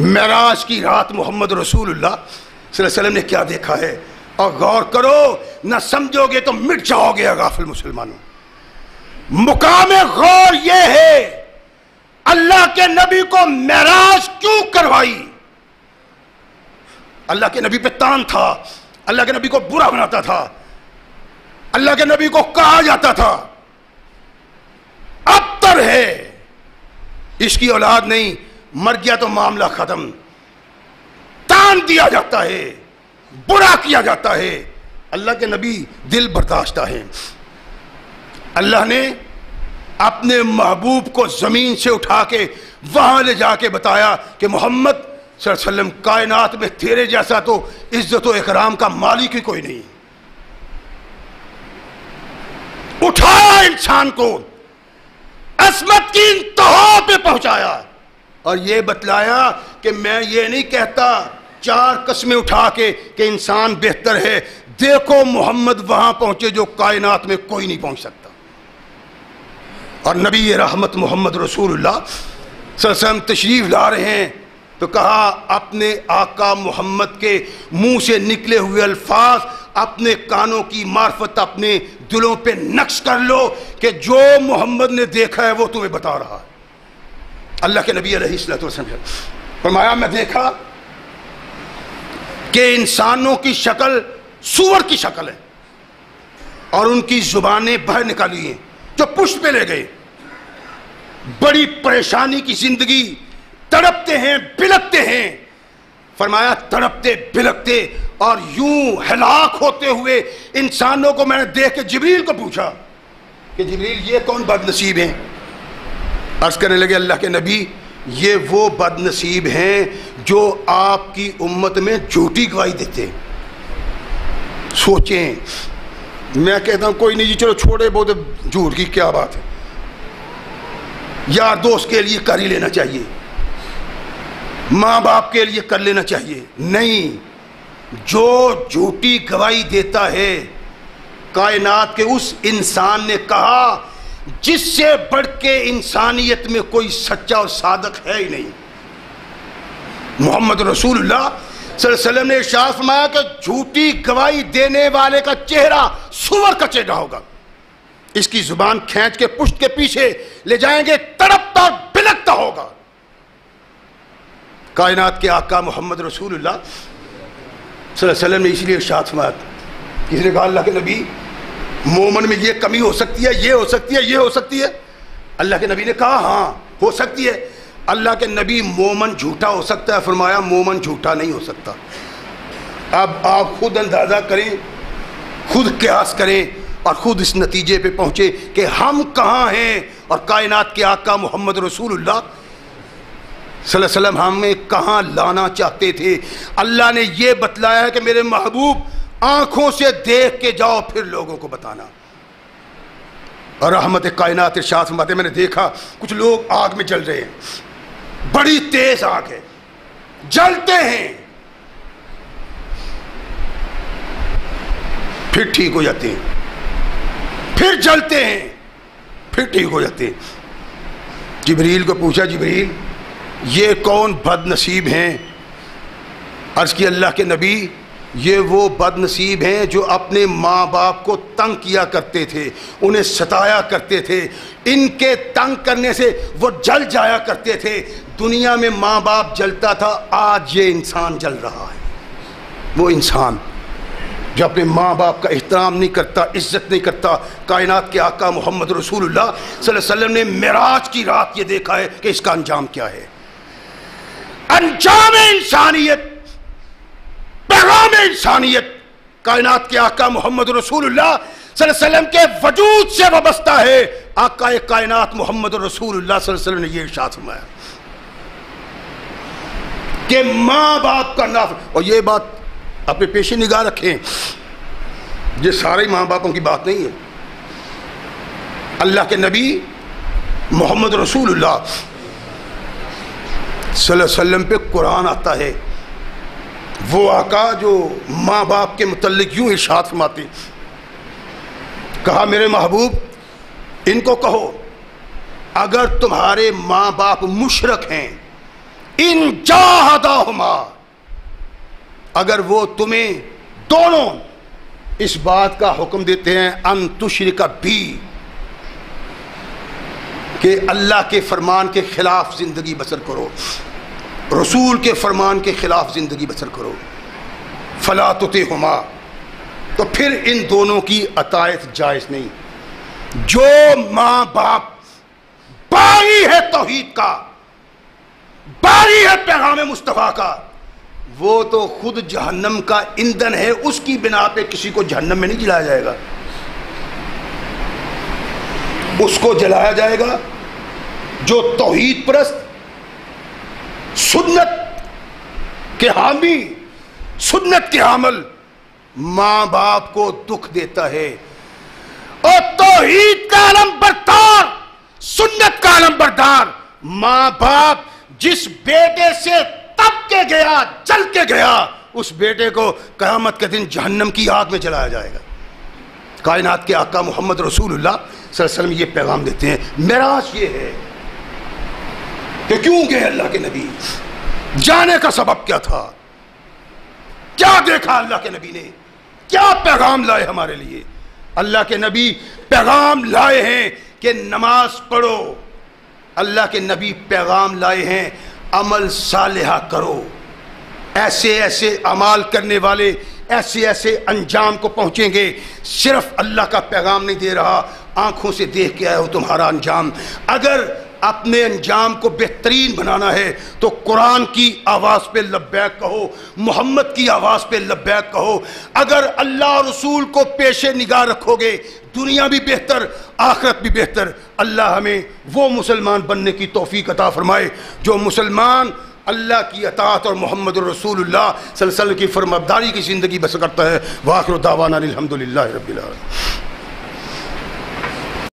معراج کی رات محمد رسول اللہ صلی اللہ علیہ وسلم نے کیا دیکھا ہے، اور غور کرو، نہ سمجھو گے تو مٹ جاؤ گے غافل مسلمانوں۔ مقام غور یہ ہے اللہ کے نبی کو معراج کیوں کروائی۔ اللہ کے نبی پہ تان تھا، اللہ کے نبی کو برا بناتا تھا، اللہ کے نبی کو کہا جاتا تھا ابتر ہے، اس کی اولاد نہیں، مر گیا تو معاملہ ختم، تان دیا جاتا ہے، برا کیا جاتا ہے۔ اللہ کے نبی دل برداشتہ ہیں۔ اللہ نے اپنے محبوب کو زمین سے اٹھا کے وہاں لے جا کے بتایا کہ محمد صلی اللہ علیہ وسلم کائنات میں تیرے جیسا تو عزت و اکرام کا مالک ہی کوئی نہیں۔ اٹھایا انسان کو، عظمت کی انتہا پہ پہنچایا، اور یہ بتلایا کہ میں یہ نہیں کہتا 4 قسمیں اٹھا کے کہ انسان بہتر ہے، دیکھو محمد وہاں پہنچے جو کائنات میں کوئی نہیں پہنچ سکتا۔ اور نبی رحمت محمد رسول اللہ صلی اللہ علیہ وسلم تشریف لا رہے ہیں تو کہا اپنے آقا محمد کے منہ سے نکلے ہوئے الفاظ اپنے کانوں کی معرفت اپنے دلوں پہ نقش کر لو کہ جو محمد نے دیکھا ہے وہ تمہیں بتا رہا ہے۔ اللہ کے نبی علیہ الصلوۃ والسلام فرمایا میں دیکھا کہ انسانوں کی شکل سور کی شکل ہے، اور ان کی زبانیں باہر نکالی ہیں جو پشت پہ لے گئے، بڑی پریشانی کی زندگی، تڑپتے ہیں بلکتے ہیں۔ فرمایا تڑپتے بلکتے اور یوں ہلاک ہوتے ہوئے انسانوں کو میں نے دیکھ کے جبریل کو پوچھا کہ جبریل یہ کون بد نصیب ہیں؟ عرض کرنے لگے اللہ کے نبی یہ وہ بد نصیب ہیں جو آپ کی امت میں جھوٹی گواہی دیتے ہیں۔ سوچیں، میں کہتا ہوں کوئی نہیں جی چلو چھوڑے بہت جھوٹ کی کیا بات ہے، یار دوست کے لیے کر ہی لینا چاہیے، ماں باپ کے لیے کر لینا چاہیے، نہیں، جو جھوٹی گواہی دیتا ہے کائنات کے اس انسان نے کہا جس سے بڑھ کے انسانیت میں کوئی سچا اور صادق ہے ہی نہیں۔ محمد رسول اللہ صلی اللہ علیہ وسلم نے ارشاد فرمایا کہ جھوٹی گواہی دینے والے کا چہرہ سور کا چہرہ ہوگا، اس کی زبان کھینچ کے پشت کے پیچھے لے جائیں گے، تڑپتا اور بلکتا ہوگا۔ کائنات کے آقا محمد رسول اللہ صلی اللہ علیہ وسلم نے اس لیے ارشاد فرمایا، کسی نے کہا اللہ کے نبی مومن میں یہ کمی ہو سکتی ہے، یہ ہو سکتی ہے، یہ ہو سکتی ہے؟ اللہ کے نبی نے کہا ہاں ہو سکتی ہے۔ اللہ کے نبی مومن جھوٹا ہو سکتا ہے، فرمایا مومن جھوٹا نہیں ہو سکتا۔ اب آپ خود اندازہ کریں، خود قیاس کریں اور خود اس نتیجے پہ پہنچے کہ ہم کہاں ہیں اور کائنات کے آقا محمد رسول اللہ صلی اللہ علیہ وسلم ہمیں کہاں لانا چاہتے تھے۔ اللہ نے یہ بتلایا ہے کہ میرے محبوب آنکھوں سے دیکھ کے جاؤ پھر لوگوں کو بتانا۔ اور رحمت کائنات ارشاد فرماتے ہیں، میں نے دیکھا کچھ لوگ آگ میں جل رہے ہیں، بڑی تیز آگ ہے، جلتے ہیں پھر ٹھیک ہو جاتے ہیں، پھر جلتے ہیں پھر ٹھیک ہو جاتے ہیں۔ جبریل کو پوچھا، جبریل یہ کون بد نصیب ہیں؟ عرض کی اللہ کے نبی یہ وہ بد نصیب ہیں جو اپنے ماں باپ کو تنگ کیا کرتے تھے، انہیں ستایا کرتے تھے، ان کے تنگ کرنے سے وہ جل جایا کرتے تھے۔ دنیا میں ماں باپ جلتا تھا، آج یہ انسان جل رہا ہے۔ وہ انسان جو اپنے ماں باپ کا احترام نہیں کرتا، عزت نہیں کرتا۔ کائنات کے آقا محمد رسول اللہ صلی اللہ علیہ وسلم نے معراج کی رات یہ دیکھا ہے کہ اس کا انجام کیا ہے۔ انجام انسانیت، پیغام انسانیت کائنات کے آقا محمد رسول اللہ صلی اللہ علیہ وسلم کے وجود سے وابستہ ہے۔ آقا کائنات محمد رسول اللہ صلی اللہ علیہ وسلم نے یہ ارشاد فرمایا کہ ماں باپ کا نافرمان، اور یہ بات اپنے پیش نگاہ رکھیں، یہ سارے ماں باپوں کی بات نہیں ہے۔ اللہ کے نبی محمد رسول اللہ صلی اللہ علیہ وسلم پہ قرآن آتا ہے، وہ آقا جو ماں باپ کے متعلق یوں ارشاد فرماتے، کہا میرے محبوب ان کو کہو اگر تمہارے ماں باپ مشرک ہیں، ان جاہداہما، اگر وہ تمہیں دونوں اس بات کا حکم دیتے ہیں ان تشرک بھی، کہ اللہ کے فرمان کے خلاف زندگی بسر کرو، رسول کے فرمان کے خلاف زندگی بسر کرو، فلا تطعہما، تو پھر ان دونوں کی اطاعت جائز نہیں۔ جو ماں باپ باری ہے توحید کا، باری ہے پیغام مصطفیٰ کا، وہ تو خود جہنم کا ایندھن ہے، اس کی بنا پہ کسی کو جہنم میں نہیں جلایا جائے گا، اس کو جلایا جائے گا جو توحید پرست، سنت کے حامی، سنت کے حامل ماں باپ کو دکھ دیتا ہے۔ اور توحید کا علم بردار، سنت کا علم بردار ماں باپ جس بیٹے سے تپ کے گیا، جل کے گیا، اس بیٹے کو قیامت کے دن جہنم کی آگ میں جلایا جائے گا۔ کائنات کے آقا محمد رسول اللہ صلی اللہ علیہ وسلم یہ پیغام دیتے ہیں۔ معراج یہ ہے کہ کیوں گئے اللہ کے نبی، جانے کا سبب کیا تھا، کیا دیکھا اللہ کے نبی نے، کیا پیغام لائے ہمارے لیے۔ اللہ کے نبی پیغام لائے ہیں کہ نماز پڑھو، اللہ کے نبی پیغام لائے ہیں عمل صالحہ کرو۔ ایسے ایسے اعمال کرنے والے ایسے ایسے انجام کو پہنچیں گے۔ صرف اللہ کا پیغام نہیں دے رہا، آنکھوں سے دیکھ کے آئے ہو تمہارا انجام۔ اگر اپنے انجام کو بہترین بنانا ہے تو قرآن کی آواز پہ لبیک کہو، محمد کی آواز پہ لبیک کہو۔ اگر اللہ اور رسول کو پیش نگاہ رکھو گے، دنیا بھی بہتر، آخرت بھی بہتر۔ اللہ ہمیں وہ مسلمان بننے کی توفیق عطا فرمائے جو مسلمان اللہ کی اطاعت اور محمد رسول اللہ صلی اللہ علیہ وسلم کی فرمانبرداری کی زندگی بسر کرتا ہے۔ وآخر دعوانا الحمدللہ رب العالمین۔